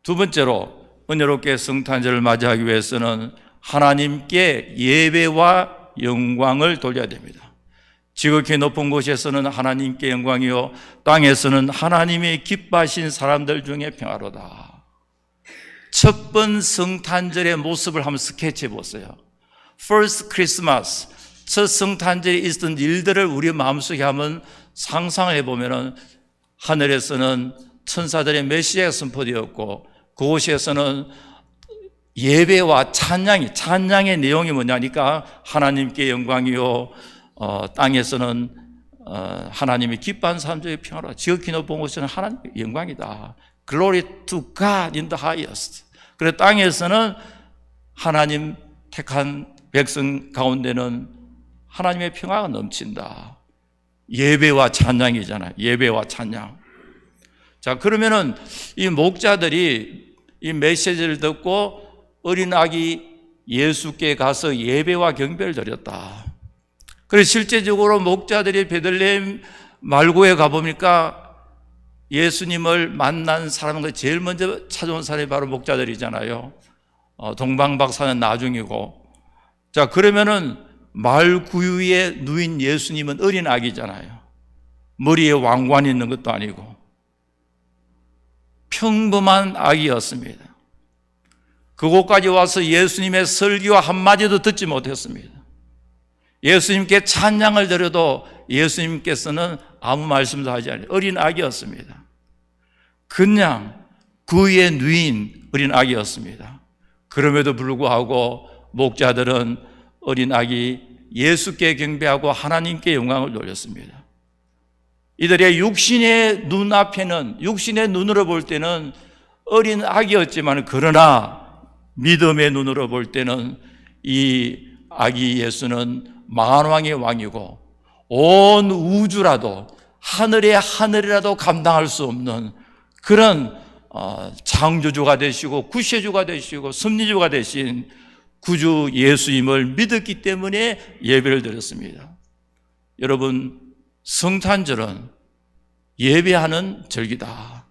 두 번째로 은혜롭게 성탄절을 맞이하기 위해서는 하나님께 예배와 영광을 돌려야 됩니다. 지극히 높은 곳에서는 하나님께 영광이요 땅에서는 하나님이 기뻐하신 사람들 중에 평화로다. 첫 번 성탄절의 모습을 한번 스케치해 보세요. First Christmas, 첫 성탄절에 있었던 일들을 우리 마음속에 한번 상상을 해보면 하늘에서는 천사들의 메시아가 선포되었고 그곳에서는 예배와 찬양의 내용이 뭐냐니까 하나님께 영광이요 땅에서는 하나님이 기뻐한 사람들의 평화로 지극히 높은 곳에서는 하나님의 영광이다. Glory to God in the highest. 그래서 땅에서는 하나님 택한 백성 가운데는 하나님의 평화가 넘친다. 예배와 찬양이잖아요. 예배와 찬양. 자, 그러면은 이 목자들이 이 메시지를 듣고 어린 아기 예수께 가서 예배와 경배를 드렸다. 그래서 실제적으로 목자들이 베들레헴 말고에 가보니까 예수님을 만난 사람은 제일 먼저 찾아온 사람이 바로 목자들이잖아요. 동방박사는 나중이고. 자, 그러면은 말구유에 누인 예수님은 어린 아기잖아요. 머리에 왕관이 있는 것도 아니고 평범한 아기였습니다. 그곳까지 와서 예수님의 설교와 한마디도 듣지 못했습니다. 예수님께 찬양을 드려도 예수님께서는 아무 말씀도 하지 않아요. 어린 아기였습니다. 그냥 그의 누인 어린 아기였습니다. 그럼에도 불구하고 목자들은 어린 아기 예수께 경배하고 하나님께 영광을 돌렸습니다. 이들의 육신의 눈앞에는, 육신의 눈으로 볼 때는 어린 아기였지만 그러나 믿음의 눈으로 볼 때는 이 아기 예수는 만왕의 왕이고 온 우주라도 하늘의 하늘이라도 감당할 수 없는 그런 창조주가 되시고 구세주가 되시고 섭리주가 되신 구주 예수님을 믿었기 때문에 예배를 드렸습니다. 여러분, 성탄절은 예배하는 절기다.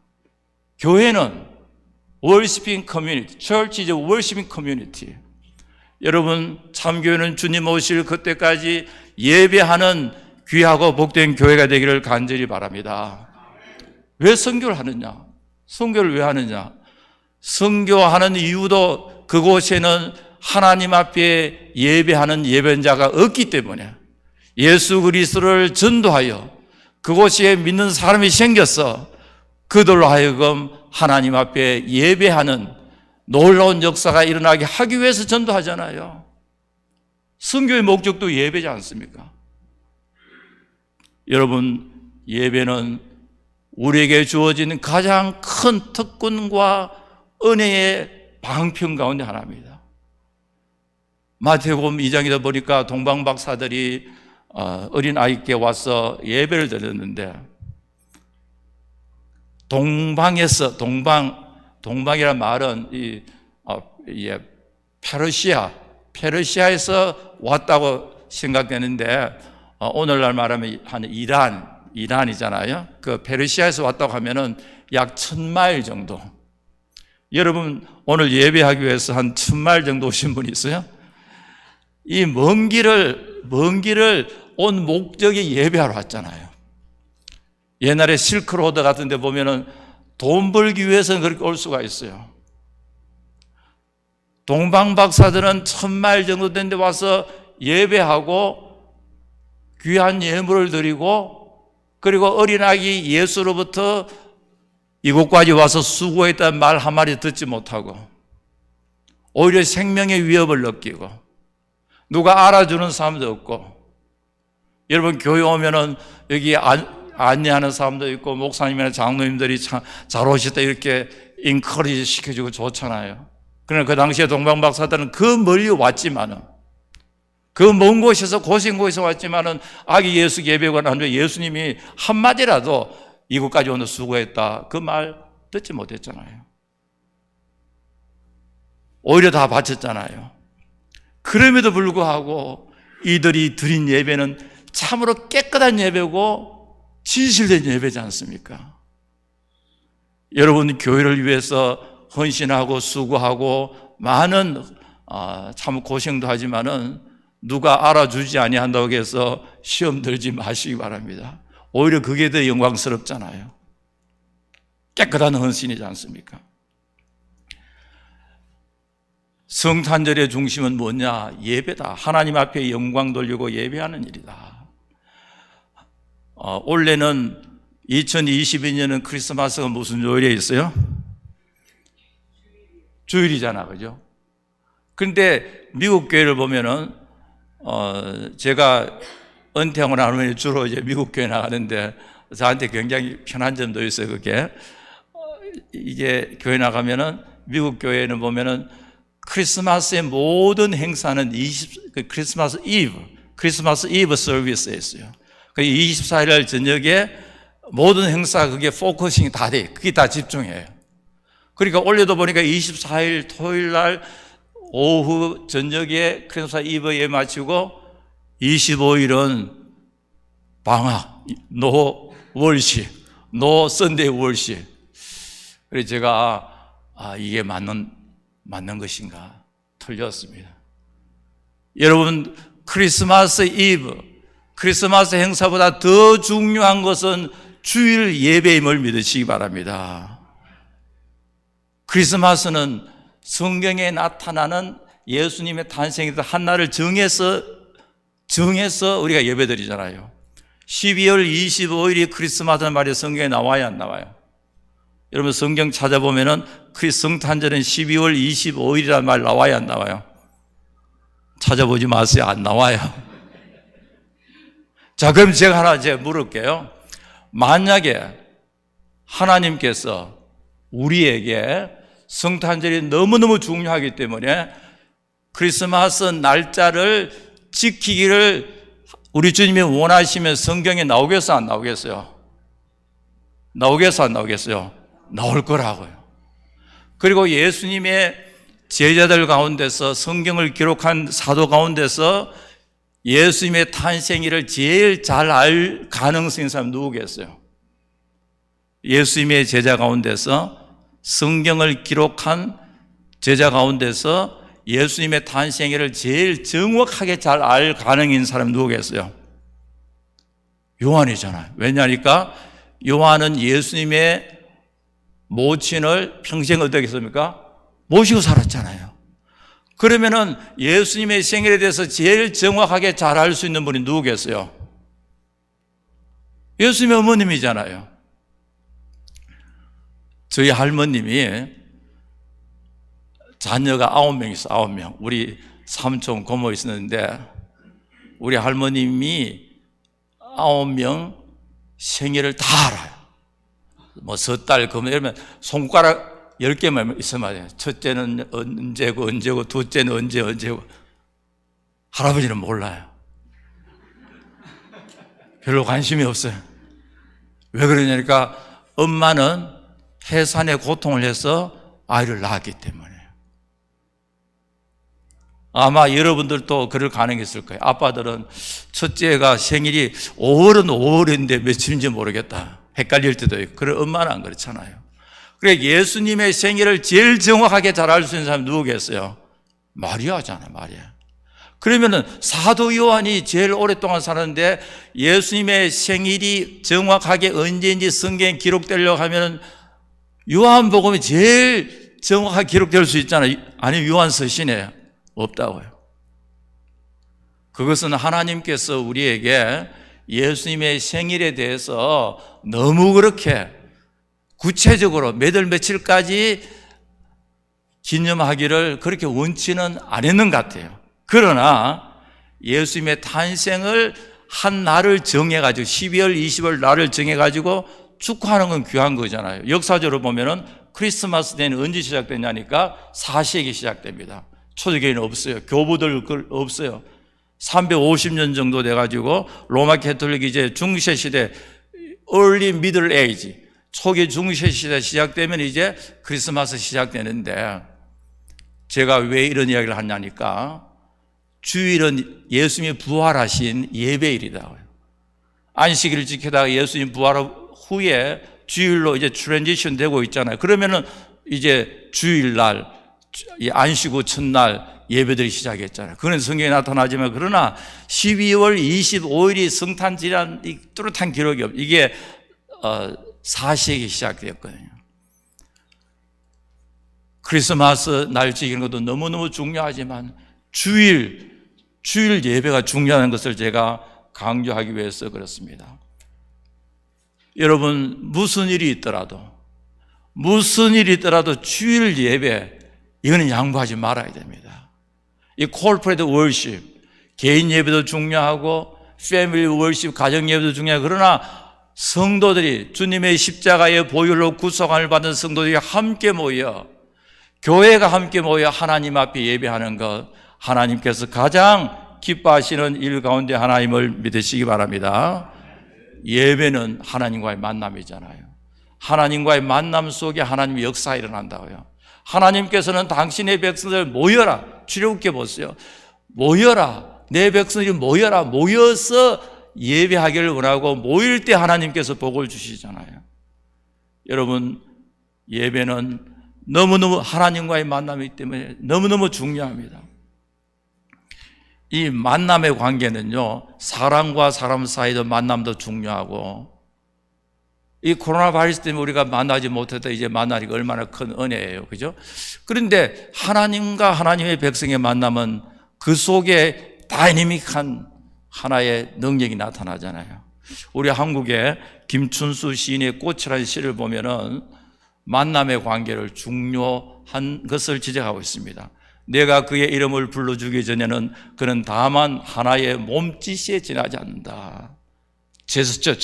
교회는 worshiping community, church is a worshiping community. 여러분, 참교회는 주님 오실 그때까지 예배하는 귀하고 복된 교회가 되기를 간절히 바랍니다. 왜 선교를 하느냐? 선교를 왜 하느냐? 선교하는 이유도 그곳에는 하나님 앞에 예배하는 예배자가 없기 때문에 예수 그리스도를 전도하여 그곳에 믿는 사람이 생겨서 그들로 하여금 하나님 앞에 예배하는 놀라운 역사가 일어나게 하기 위해서 전도하잖아요. 선교의 목적도 예배지 않습니까? 여러분, 예배는 우리에게 주어진 가장 큰 특권과 은혜의 방편 가운데 하나입니다. 마태복음 2장에다 보니까 동방박사들이 어린 아이께 와서 예배를 드렸는데 동방이란 말은 페르시아에서 왔다고 생각되는데 오늘날 말하면 한 이란이잖아요. 그 페르시아에서 왔다고 하면은 약 1000마일 정도. 여러분, 오늘 예배하기 위해서 한 1000마일 정도 오신 분이 있어요? 이 먼 길을 온 목적이 예배하러 왔잖아요. 옛날에 실크로드 같은 데 보면은 돈 벌기 위해서는 그렇게 올 수가 있어요. 동방박사들은 1000마일 정도 된 데 와서 예배하고 귀한 예물을 드리고 그리고 어린아기 예수로부터 이곳까지 와서 수고했다는 말 한마디 듣지 못하고 오히려 생명의 위협을 느끼고 누가 알아주는 사람도 없고, 여러분 교회 오면은 여기 안내하는 사람도 있고 목사님이나 장로님들이 잘 오셨다 이렇게 인커리지 시켜주고 좋잖아요. 그러나 그 당시에 동방박사들은 그 멀리 왔지만은 그 먼 곳에서 고생고에서 왔지만은 아기 예수 예배가 난 후에 예수님이 한마디라도 이곳까지 오늘 수고했다 그 말 듣지 못했잖아요. 오히려 다 바쳤잖아요. 그럼에도 불구하고 이들이 드린 예배는 참으로 깨끗한 예배고 진실된 예배지 않습니까? 여러분, 교회를 위해서 헌신하고 수고하고 많은 참 고생도 하지만은 누가 알아주지 아니한다고 해서 시험 들지 마시기 바랍니다. 오히려 그게 더 영광스럽잖아요. 깨끗한 헌신이지 않습니까? 성탄절의 중심은 뭐냐? 예배다. 하나님 앞에 영광 돌리고 예배하는 일이다. 올해는 2022년은 크리스마스가 무슨 요일에 있어요? 주일이잖아, 그죠? 그런데 미국 교회를 보면은 제가 은퇴하고 난 후에 주로 이제 미국 교회 나가는데 저한테 굉장히 편한 점도 있어요. 그게 이게 교회 나가면은 미국 교회는 보면은 크리스마스의 모든 행사는 크리스마스 이브 서비스에 있어요. 그 24일 날 저녁에 모든 행사 그게 포커싱이 다 돼. 그게 다 집중해요. 그러니까 올해도 보니까 24일 토요일 날 오후 저녁에 크리스마스 이브 예 마치고 25일은 방학, 노 월십, 노 선데이 월십. 그래서 제가 이게 맞는 것인가? 틀렸습니다. 여러분, 크리스마스 이브, 크리스마스 행사보다 더 중요한 것은 주일 예배임을 믿으시기 바랍니다. 크리스마스는 성경에 나타나는 예수님의 탄생에서 한 날을 정해서 우리가 예배드리잖아요. 12월 25일이 크리스마스는 말이 성경에 나와야 안 나와요? 여러분 성경 찾아보면은 성탄절은 12월 25일이라는 말 나와야 안 나와요? 찾아보지 마세요. 안 나와요. 자, 그럼 제가 하나 물을게요. 만약에 하나님께서 우리에게 성탄절이 너무너무 중요하기 때문에 크리스마스 날짜를 지키기를 우리 주님이 원하시면 성경에 나오겠어, 안 나오겠어요? 나오겠어, 안 나오겠어요? 나올 거라고요. 그리고 예수님의 제자들 가운데서 성경을 기록한 사도 가운데서 예수님의 탄생일을 제일 잘 알 가능성인 사람 누구겠어요? 예수님의 제자 가운데서 성경을 기록한 제자 가운데서 예수님의 탄생일을 제일 정확하게 잘 알 가능인 사람 누구겠어요? 요한이잖아요. 왜냐니까 요한은 예수님의 모친을 평생 어떻게 했습니까? 모시고 살았잖아요. 그러면은 예수님의 생일에 대해서 제일 정확하게 잘 알 수 있는 분이 누구겠어요? 예수님의 어머님이잖아요. 저희 할머님이 자녀가 9명 있어요. 9명. 우리 삼촌 고모 있었는데 우리 할머님이 9명 생일을 다 알아요. 뭐 섣달 금요 이러면 손가락 10개만 있으면 돼요. 첫째는 언제고 언제고 둘째는 언제고. 할아버지는 몰라요. 별로 관심이 없어요. 왜 그러냐니까 엄마는 해산의 고통을 해서 아이를 낳았기 때문에. 아마 여러분들도 그럴 가능성이 있을 거예요. 아빠들은 첫째가 생일이 5월은 5월인데 며칠인지 모르겠다. 헷갈릴 때도 있고. 그래, 엄마는 안 그렇잖아요. 그래, 예수님의 생일을 제일 정확하게 잘 알 수 있는 사람이 누구겠어요? 마리아잖아요, 마리아. 그러면은 사도 요한이 제일 오랫동안 살았는데 예수님의 생일이 정확하게 언제인지 성경에 기록되려고 하면은 요한복음이 제일 정확하게 기록될 수 있잖아요. 아니면 요한서신에 없다고요. 그것은 하나님께서 우리에게 예수님의 생일에 대해서 너무 그렇게 구체적으로 몇 월 며칠까지 기념하기를 그렇게 원치는 안 했는 것 같아요. 그러나 예수님의 탄생을 한 날을 정해가지고 12월 20월 날을 정해가지고 축하하는 건 귀한 거잖아요. 역사적으로 보면은 크리스마스 데이는 언제 시작됐냐니까 4세기 시작됩니다. 초대교회는 없어요. 교부들 없어요. 350년 정도 돼가지고 로마 캐톨릭이 이제 중세 시대 early middle age 초기 중세 시대 시작되면 이제 크리스마스 시작되는데 제가 왜 이런 이야기를 하냐니까 주일은 예수님이 부활하신 예배일이다. 안식일을 지키다가 예수님 부활 후에 주일로 이제 트랜지션 되고 있잖아요. 그러면은 이제 주일날 안식 후 첫날 예배들이 시작했잖아요. 그건 성경에 나타나지만 그러나 12월 25일이 성탄절이라는 이 뚜렷한 기록이 없어요. 이게 4세기 시작되었거든요. 크리스마스 날 지키는 것도 너무너무 중요하지만 주일 예배가 중요한 것을 제가 강조하기 위해서 그렇습니다. 여러분 무슨 일이 있더라도 주일 예배 이거는 양보하지 말아야 됩니다. 이 corporate worship 개인 예배도 중요하고 family worship 가정 예배도 중요하고 그러나 성도들이 주님의 십자가의 보혈로 구속함을 받은 성도들이 함께 모여 교회가 함께 모여 하나님 앞에 예배하는 것 하나님께서 가장 기뻐하시는 일 가운데 하나님을 믿으시기 바랍니다. 예배는 하나님과의 만남이잖아요. 하나님과의 만남 속에 하나님의 역사가 일어난다고요. 하나님께서는 당신의 백성들 모여라. 출애굽기 보세요. 모여라. 내 백성들이 모여라. 모여서 예배하기를 원하고 모일 때 하나님께서 복을 주시잖아요. 여러분 예배는 너무너무 하나님과의 만남이기 때문에 너무너무 중요합니다. 이 만남의 관계는요 사람과 사람 사이의 만남도 중요하고 이 코로나 바이러스 때문에 우리가 만나지 못했다 이제 만나니까 얼마나 큰 은혜예요. 그죠? 그런데 하나님과 하나님의 백성의 만남은 그 속에 다이내믹한 하나의 능력이 나타나잖아요. 우리 한국의 김춘수 시인의 꽃이라는 시를 보면은 만남의 관계를 중요한 것을 지적하고 있습니다. 내가 그의 이름을 불러주기 전에는 그는 다만 하나의 몸짓에 지나지 않는다. gesture,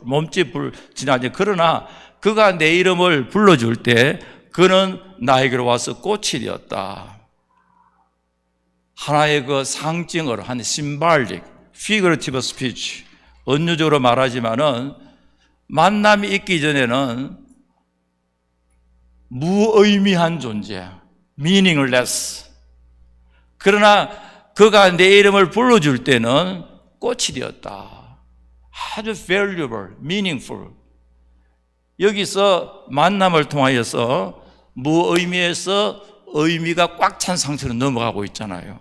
몸짓 지나지. 그러나 그가 내 이름을 불러줄 때 그는 나에게로 와서 꽃이 되었다. 하나의 그 상징을 한 symbolic, figurative speech, 은유적으로 말하지만은 만남이 있기 전에는 무의미한 존재, meaningless. 그러나 그가 내 이름을 불러줄 때는 꽃이 되었다. 아주 valuable, meaningful. 여기서 만남을 통하여서 무의미에서 의미가 꽉 찬 상태로 넘어가고 있잖아요.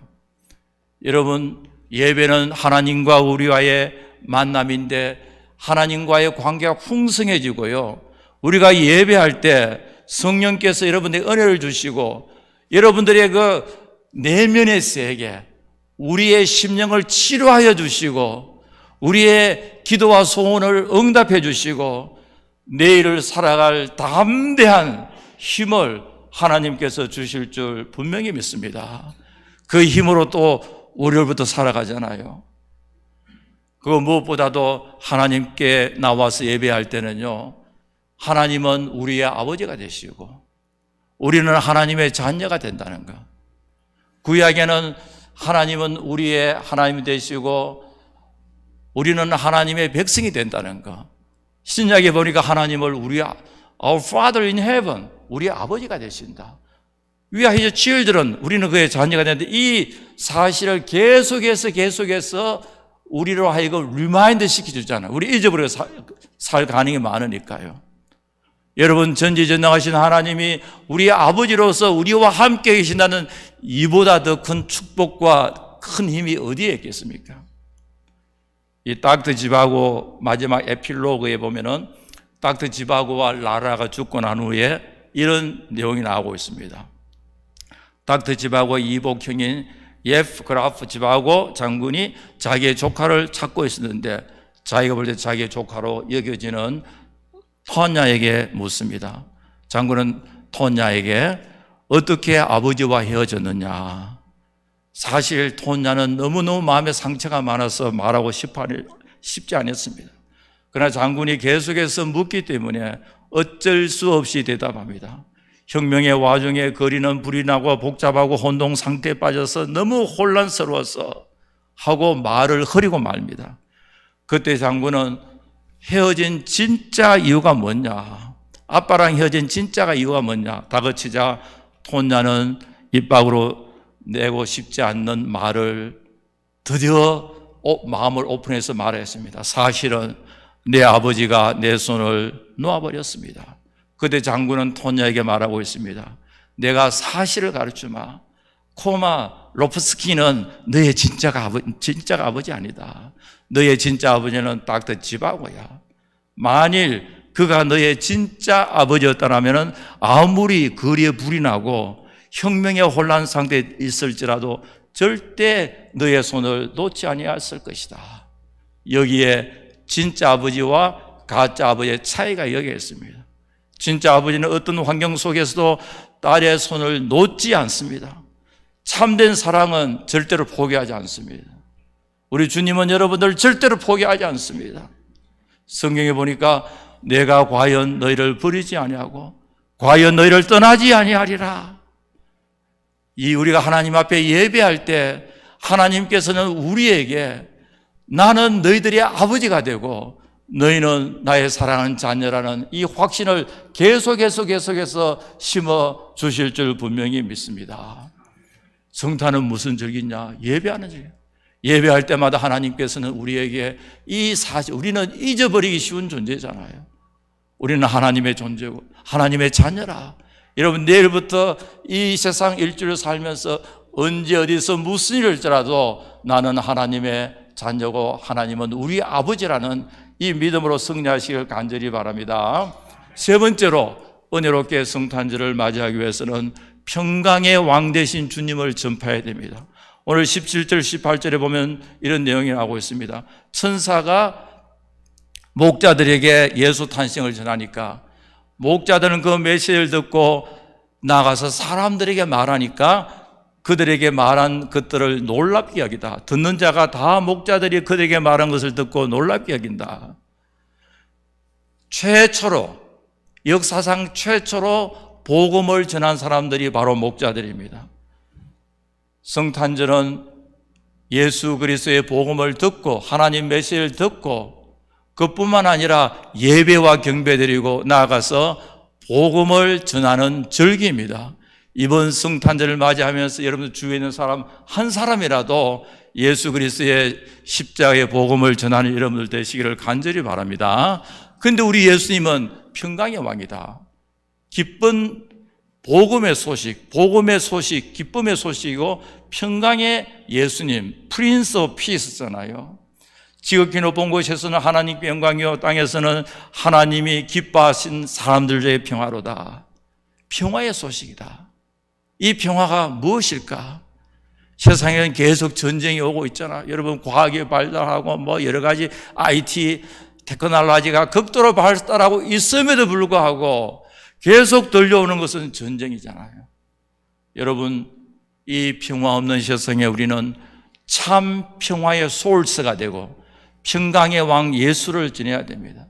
여러분, 예배는 하나님과 우리와의 만남인데 하나님과의 관계가 풍성해지고요. 우리가 예배할 때 성령께서 여러분들에게 은혜를 주시고 여러분들의 그 내면의 세계, 우리의 심령을 치료하여 주시고 우리의 기도와 소원을 응답해 주시고 내일을 살아갈 담대한 힘을 하나님께서 주실 줄 분명히 믿습니다. 그 힘으로 또 월요일부터 살아가잖아요. 그거 무엇보다도 하나님께 나와서 예배할 때는요, 하나님은 우리의 아버지가 되시고 우리는 하나님의 자녀가 된다는 것. 구약에는 하나님은 우리의 하나님이 되시고 우리는 하나님의 백성이 된다는 것. 신약에 보니까 하나님을 Our Father in Heaven, 우리의 아버지가 되신다. We are His children, 우리는 그의 자녀가 되는데 이 사실을 계속해서 우리로 하여금 리마인드 시켜주잖아요. 우리 잊어버려서 살 가능이 많으니까요. 여러분, 전지전능하신 하나님이 우리의 아버지로서 우리와 함께 계신다는 이보다 더 큰 축복과 큰 힘이 어디에 있겠습니까? 이 닥터 지바고 마지막 에필로그에 보면은 닥터 지바고와 라라가 죽고 난 후에 이런 내용이 나오고 있습니다. 닥터 지바고의 이복형인 예프 그라프 지바고 장군이 자기의 조카를 찾고 있었는데 자기가 볼 때 자기의 조카로 여겨지는 토냐에게 묻습니다. 장군은 토냐에게 어떻게 아버지와 헤어졌느냐. 사실 토냐는 너무너무 마음에 상처가 많아서 말하고 싶지 않았습니다. 그러나 장군이 계속해서 묻기 때문에 어쩔 수 없이 대답합니다. 혁명의 와중에 거리는 불이 나고 복잡하고 혼동 상태에 빠져서 너무 혼란스러워서 하고 말을 흐리고 말입니다. 그때 장군은 헤어진 진짜 이유가 뭐냐, 아빠랑 헤어진 진짜가 이유가 뭐냐 다그치자 토냐는 입 밖으로 내고 싶지 않는 말을 드디어 마음을 오픈해서 말했습니다. 사실은 내 아버지가 내 손을 놓아버렸습니다. 그때 장군은 토냐에게 말하고 있습니다. 내가 사실을 가르쳐주마. 코마 로프스키는 너의 진짜 아버지 아니다. 너의 진짜 아버지는 닥터 지바고야. 만일 그가 너의 진짜 아버지였다면 아무리 거리에 불이 나고 혁명의 혼란 상태에 있을지라도 절대 너의 손을 놓지 아니했을 것이다. 여기에 진짜 아버지와 가짜 아버지의 차이가 여기에 있습니다. 진짜 아버지는 어떤 환경 속에서도 딸의 손을 놓지 않습니다. 참된 사랑은 절대로 포기하지 않습니다. 우리 주님은 여러분들 절대로 포기하지 않습니다. 성경에 보니까 내가 과연 너희를 버리지 아니하고 과연 너희를 떠나지 아니하리라. 이 우리가 하나님 앞에 예배할 때 하나님께서는 우리에게 나는 너희들의 아버지가 되고 너희는 나의 사랑하는 자녀라는 이 확신을 계속해서 심어 주실 줄 분명히 믿습니다. 성탄은 무슨 절기냐? 예배하는 절기. 예배할 때마다 하나님께서는 우리에게 이 사실, 우리는 잊어버리기 쉬운 존재잖아요. 우리는 하나님의 존재고 하나님의 자녀라. 여러분, 내일부터 이 세상 일주를 살면서 언제 어디서 무슨 일을 할지라도 나는 하나님의 자녀고 하나님은 우리 아버지라는 이 믿음으로 승리하시길 간절히 바랍니다. 세 번째로 은혜롭게 성탄절을 맞이하기 위해서는 평강의 왕 되신 주님을 전파해야 됩니다. 오늘 17절 18절에 보면 이런 내용이 나오고 있습니다. 천사가 목자들에게 예수 탄생을 전하니까 목자들은 그 메시지를 듣고 나가서 사람들에게 말하니까 그들에게 말한 것들을 놀랍게 여기다. 듣는 자가 다 목자들이 그들에게 말한 것을 듣고 놀랍게 여긴다. 역사상 최초로 복음을 전한 사람들이 바로 목자들입니다. 성탄절은 예수 그리스도의 복음을 듣고 하나님 메시지를 듣고 그뿐만 아니라 예배와 경배드리고 나아가서 복음을 전하는 절기입니다. 이번 성탄절을 맞이하면서 여러분 주위에 있는 사람 한 사람이라도 예수 그리스도의 십자가의 복음을 전하는 여러분들 되시기를 간절히 바랍니다. 그런데 우리 예수님은 평강의 왕이다. 기쁜 복음의 소식, 기쁨의 소식이고 평강의 예수님, 프린스 오브 피스잖아요. 지극히 높은 곳에서는 하나님께 영광이요 땅에서는 하나님이 기뻐하신 사람들의 평화로다. 평화의 소식이다. 이 평화가 무엇일까? 세상에는 계속 전쟁이 오고 있잖아. 여러분 과학이 발달하고 뭐 여러 가지 IT 테크놀로지가 극도로 발달하고 있음에도 불구하고 계속 들려오는 것은 전쟁이잖아요. 여러분 이 평화 없는 세상에 우리는 참 평화의 소울스가 되고 평강의 왕 예수를 지내야 됩니다.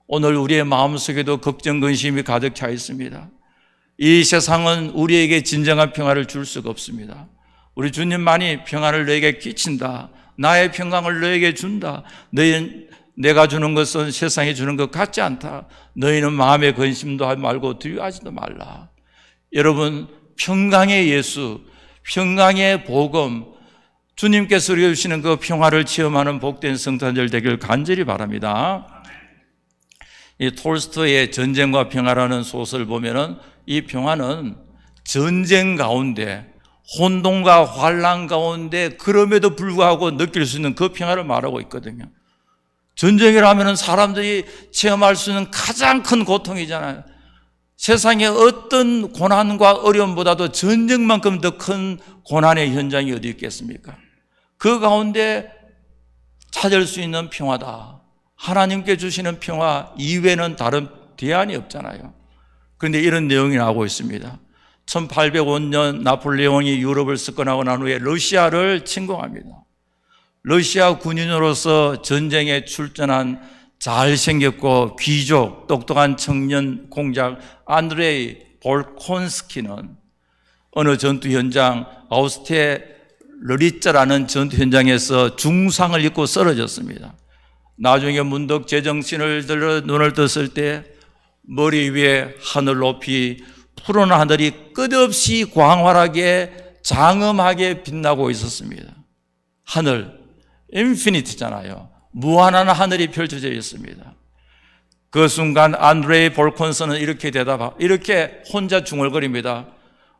오늘 우리의 마음속에도 걱정, 근심이 가득 차 있습니다. 이 세상은 우리에게 진정한 평화를 줄 수가 없습니다. 우리 주님만이 평안을 너에게 끼친다. 나의 평강을 너에게 준다. 내가 주는 것은 세상에 주는 것 같지 않다. 너희는 마음의 근심도 하지 말고 두려워하지도 말라. 여러분 평강의 예수, 평강의 복음, 주님께서 우리에게 주시는 그 평화를 체험하는 복된 성탄절 되길 간절히 바랍니다. 이 톨스토이의 전쟁과 평화라는 소설을 보면은 이 평화는 전쟁 가운데 혼돈과 환란 가운데 그럼에도 불구하고 느낄 수 있는 그 평화를 말하고 있거든요. 전쟁이라면 사람들이 체험할 수 있는 가장 큰 고통이잖아요. 세상의 어떤 고난과 어려움보다도 전쟁만큼 더 큰 고난의 현장이 어디 있겠습니까? 그 가운데 찾을 수 있는 평화다. 하나님께 주시는 평화 이외에는 다른 대안이 없잖아요. 그런데 이런 내용이 나오고 있습니다. 1805년 나폴레옹이 유럽을 석권하고 난 후에 러시아를 침공합니다. 러시아 군인으로서 전쟁에 출전한 잘생겼고 귀족, 똑똑한 청년 공작 안드레이 볼콘스키는 어느 전투 현장 아우스테르리츠라는 전투 현장에서 중상을 입고 쓰러졌습니다. 나중에 문득 제정신을 들어 눈을 떴을 때 머리 위에 하늘 높이 푸른 하늘이 끝없이 광활하게 장엄하게 빛나고 있었습니다. 하늘, 인피니트잖아요. 무한한 하늘이 펼쳐져 있습니다. 그 순간 안드레이 볼콘스는 이렇게 혼자 중얼거립니다.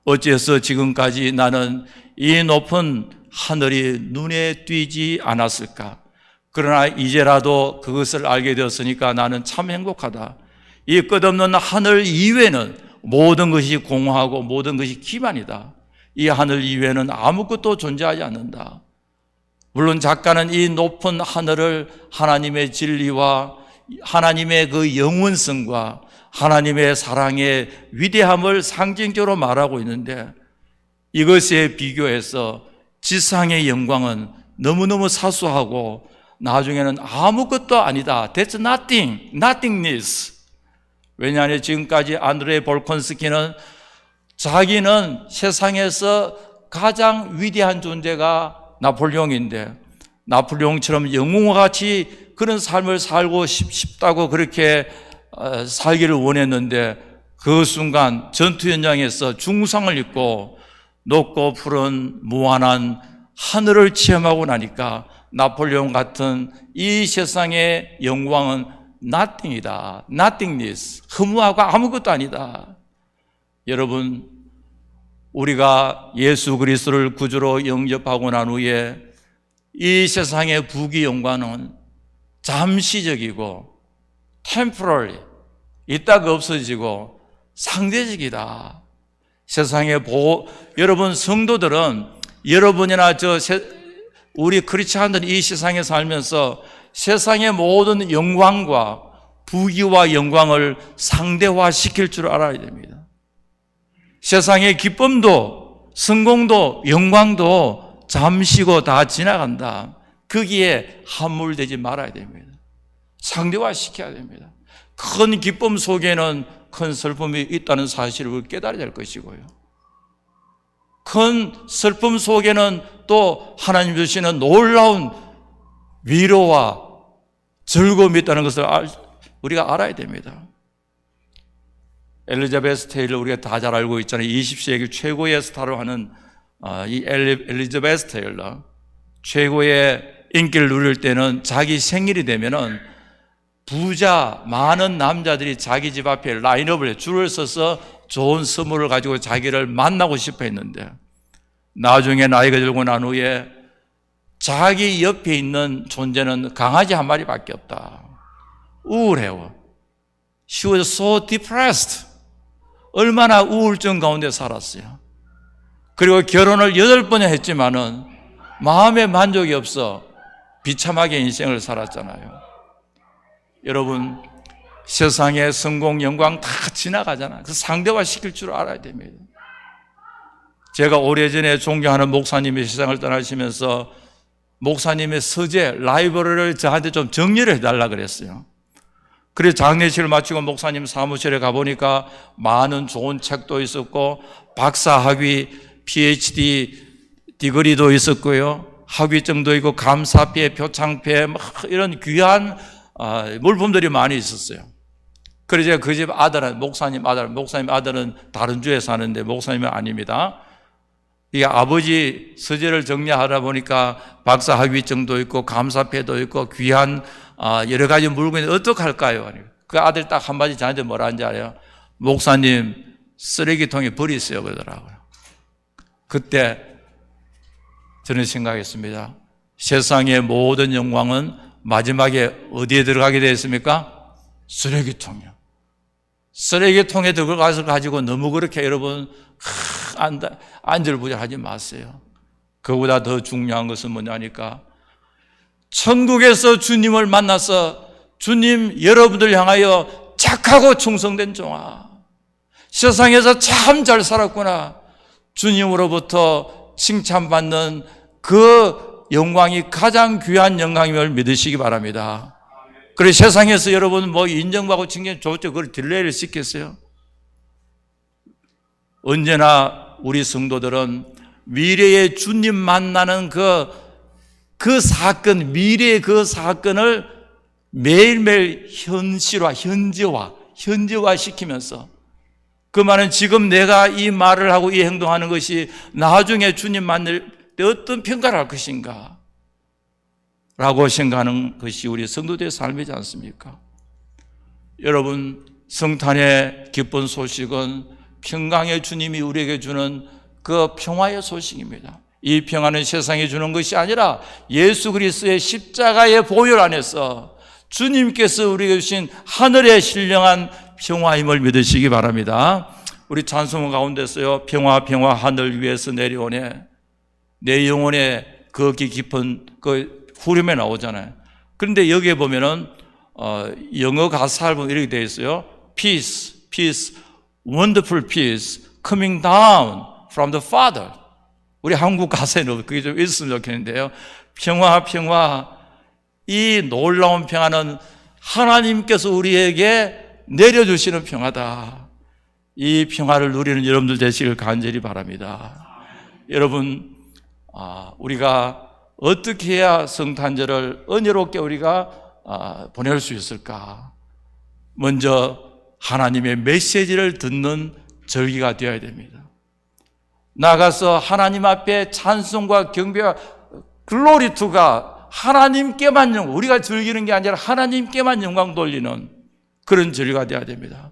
어째서 지금까지 나는 이 높은 하늘이 눈에 띄지 않았을까? 그러나 이제라도 그것을 알게 되었으니까 나는 참 행복하다. 이 끝없는 하늘 이외에는 모든 것이 공허하고 모든 것이 기만이다. 이 하늘 이외에는 아무것도 존재하지 않는다. 물론 작가는 이 높은 하늘을 하나님의 진리와 하나님의 그 영원성과 하나님의 사랑의 위대함을 상징적으로 말하고 있는데 이것에 비교해서 지상의 영광은 너무너무 사소하고 나중에는 아무것도 아니다. That's nothing, nothingness. 왜냐하면 지금까지 안드레이 볼콘스키는 자기는 세상에서 가장 위대한 존재가 나폴레옹인데 나폴레옹처럼 영웅과 같이 그런 삶을 살고 싶다고 그렇게 살기를 원했는데 그 순간 전투 현장에서 중상을 입고 높고 푸른 무한한 하늘을 체험하고 나니까 나폴레옹 같은 이 세상의 영광은 nothing이다. nothingness. 허무하고 아무것도 아니다. 여러분, 우리가 예수 그리스도를 구주로 영접하고 난 후에 이 세상의 부귀 영광은 잠시적이고 temporary, 있다가 없어지고 상대적이다. 여러분 성도들은 여러분이나 우리 크리스찬들은 이 세상에 살면서 세상의 모든 영광과 부귀와 영광을 상대화시킬 줄 알아야 됩니다. 세상의 기쁨도 성공도 영광도 잠시고 다 지나간다. 거기에 함몰되지 말아야 됩니다. 상대화시켜야 됩니다. 큰 기쁨 속에는 큰 슬픔이 있다는 사실을 깨달아야 될 것이고요. 큰 슬픔 속에는 또 하나님 주시는 놀라운 위로와 즐거움이 있다는 것을 우리가 알아야 됩니다. 엘리자베스 테일러 우리가 다 잘 알고 있잖아요. 20세기 최고의 스타로 하는 이 엘리자베스 테일러, 최고의 인기를 누릴 때는 자기 생일이 되면은 부자 많은 남자들이 자기 집 앞에 라인업을 해 줄을 서서 좋은 선물을 가지고 자기를 만나고 싶어 했는데, 나중에 나이가 들고 난 후에 자기 옆에 있는 존재는 강아지 한 마리밖에 없다. 우울해요. She was so depressed. 얼마나 우울증 가운데 살았어요. 그리고 결혼을 8번이나 했지만은 마음에 만족이 없어 비참하게 인생을 살았잖아요. 여러분, 세상의 성공, 영광 다 지나가잖아요. 그 상대화 시킬 줄 알아야 됩니다. 제가 오래전에 존경하는 목사님이 세상을 떠나시면서 목사님의 서재, 라이브러리를 저한테 좀 정리를 해달라 그랬어요. 그래서 장례식을 마치고 목사님 사무실에 가보니까 많은 좋은 책도 있었고 박사, 학위, PhD 디그리도 있었고요. 학위증도 있고 감사패, 표창패 이런 귀한 물품들이 많이 있었어요. 그래서 제가 그 집 아들은 목사님 아들은 다른 주에 사는데 목사님은 아닙니다. 이 아버지 서재를 정리하다 보니까 박사 학위증도 있고 감사패도 있고 귀한 여러 가지 물건이 어떡할까요? 그 아들 딱 한마디 저한테 뭐라 하는지 알아요? 목사님 쓰레기통에 버리세요 그러더라고요. 그때 저는 생각했습니다. 세상의 모든 영광은 마지막에 어디에 들어가게 되어 있습니까? 쓰레기통이요. 쓰레기통에 들어가서 가지고 너무 그렇게 여러분 안절부절하지 마세요. 그보다 더 중요한 것은 뭐냐니까 천국에서 주님을 만나서 주님 여러분들 향하여 착하고 충성된 종아, 세상에서 참 잘 살았구나, 주님으로부터 칭찬받는 그 영광이 가장 귀한 영광임을 믿으시기 바랍니다. 그래서 세상에서 여러분 뭐 인정받고 칭찬 좋죠. 그걸 딜레이를 시켰어요. 언제나 우리 성도들은 미래의 주님 만나는 그 사건, 미래의 그 사건을 매일매일 현지화 시키면서 그 말은 지금 내가 이 말을 하고 이 행동하는 것이 나중에 주님 만날 때 어떤 평가를 할 것인가 라고 생각하는 것이 우리 성도들의 삶이지 않습니까? 여러분, 성탄의 기쁜 소식은 평강의 주님이 우리에게 주는 그 평화의 소식입니다. 이 평화는 세상에 주는 것이 아니라 예수 그리스도의 십자가의 보혈 안에서 주님께서 우리에게 주신 하늘의 신령한 평화임을 믿으시기 바랍니다. 우리 찬송 가운데서요, 평화 평화 하늘 위에서 내려오네, 내 영혼에 거기 깊은 그 후렴에 나오잖아요. 그런데 여기에 보면은 영어 가사를 보면 이렇게 되어 있어요. Peace, peace, wonderful peace coming down from the Father. 우리 한국 가사에는 그게 좀 있으면 좋겠는데요. 평화, 평화. 이 놀라운 평화는 하나님께서 우리에게 내려주시는 평화다. 이 평화를 누리는 여러분들 되시길 간절히 바랍니다. 여러분, 우리가 어떻게 해야 성탄절을 은혜롭게 우리가 보낼 수 있을까? 먼저 하나님의 메시지를 듣는 절기가 되어야 됩니다. 나가서 하나님 앞에 찬송과 경배와 글로리 투가 하나님께만 영광, 우리가 즐기는 게 아니라 하나님께만 영광 돌리는 그런 절기가 되어야 됩니다.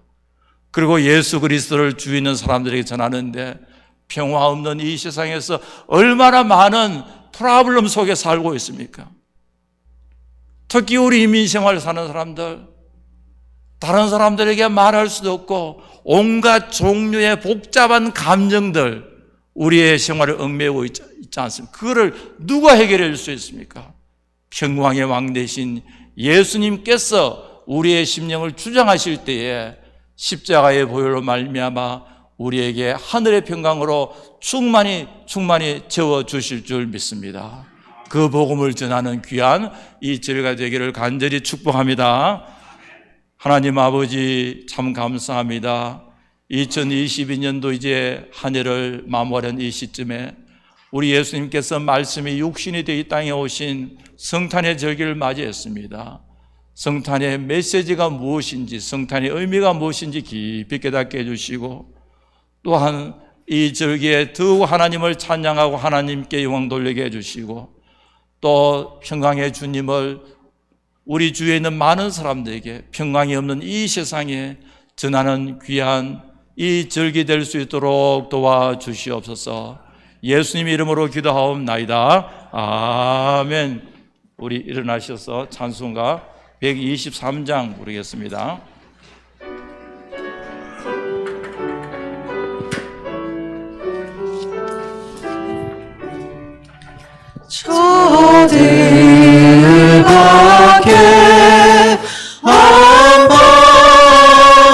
그리고 예수 그리스도를 주 있는 사람들에게 전하는데 평화 없는 이 세상에서 얼마나 많은 프로블럼 속에 살고 있습니까? 특히 우리 이민생활 사는 사람들, 다른 사람들에게 말할 수도 없고 온갖 종류의 복잡한 감정들 우리의 생활을 얽매이고 있지 않습니까? 그거를 누가 해결해 줄 수 있습니까? 평강의 왕 되신 예수님께서 우리의 심령을 주장하실 때에 십자가의 보혈로 말미암아 우리에게 하늘의 평강으로 충만히 채워주실 줄 믿습니다. 그 복음을 전하는 귀한 이 절기가 되기를 간절히 축복합니다. 하나님 아버지 참 감사합니다. 2022년도 이제 한 해를 마무리하는 이 시점에 우리 예수님께서 말씀이 육신이 되어 이 땅에 오신 성탄의 절기를 맞이했습니다. 성탄의 메시지가 무엇인지, 성탄의 의미가 무엇인지 깊이 깨닫게 해주시고, 또한 이 절기에 더욱 하나님을 찬양하고 하나님께 영광 돌리게 해주시고, 또 평강의 주님을 우리 주위에 있는 많은 사람들에게 평강이 없는 이 세상에 전하는 귀한 이 절기 될 수 있도록 도와주시옵소서. 예수님 이름으로 기도하옵나이다. 아멘. 우리 일어나셔서 찬송가 123장 부르겠습니다. 저들 밖에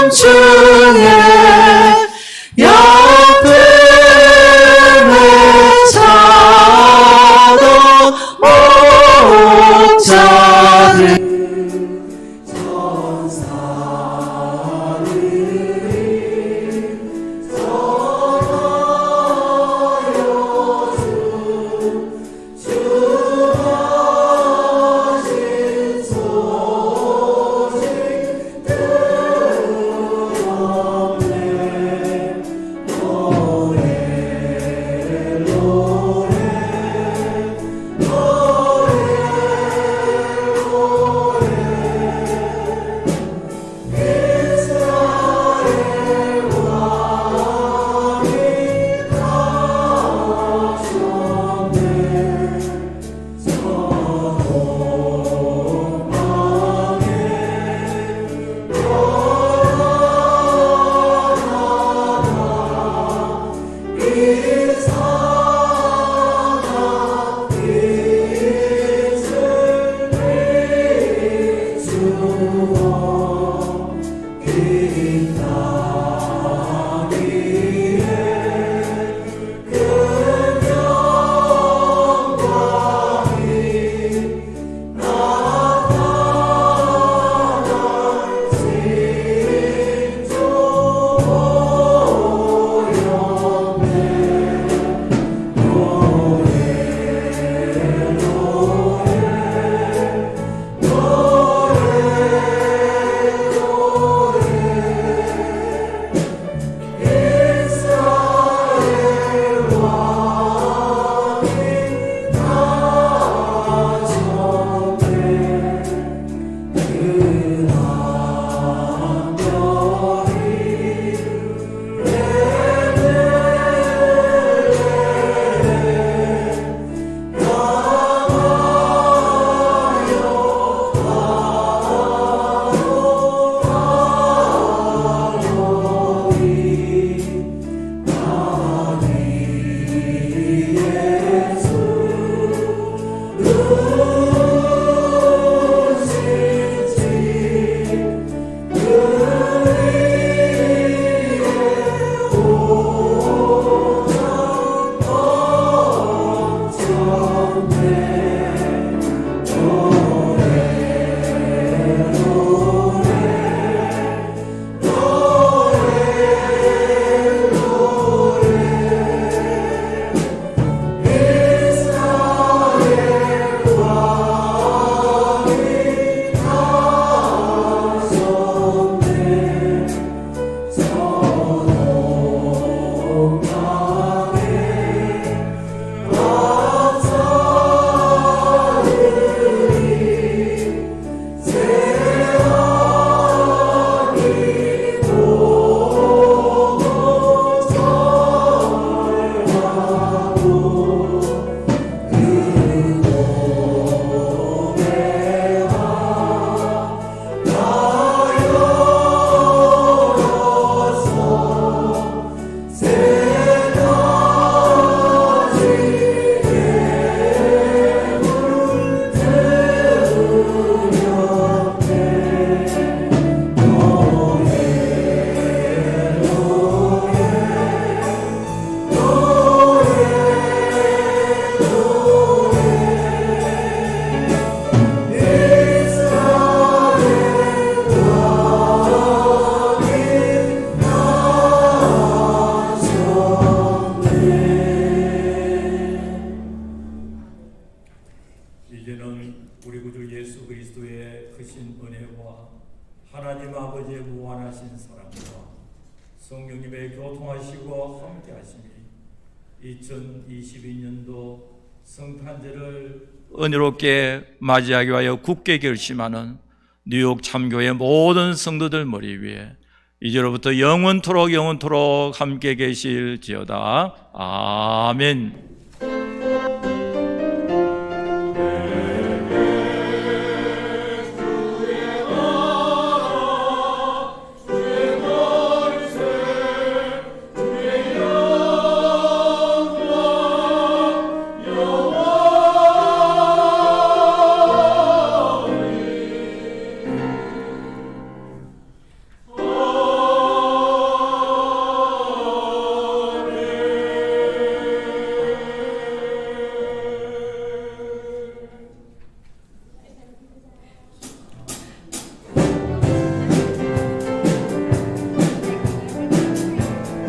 한밤중에 옆을 외쳐도 목자들 천사 은혜와 하나님 아버지의 무한하신 사랑과 성령님의 교통하시고 함께하심이 2022년도 성탄절을 은혜롭게 맞이하기 위하여 굳게 결심하는 뉴욕 참교회 모든 성도들 머리 위에 이제로부터 영원토록 함께 계실지어다. 아멘.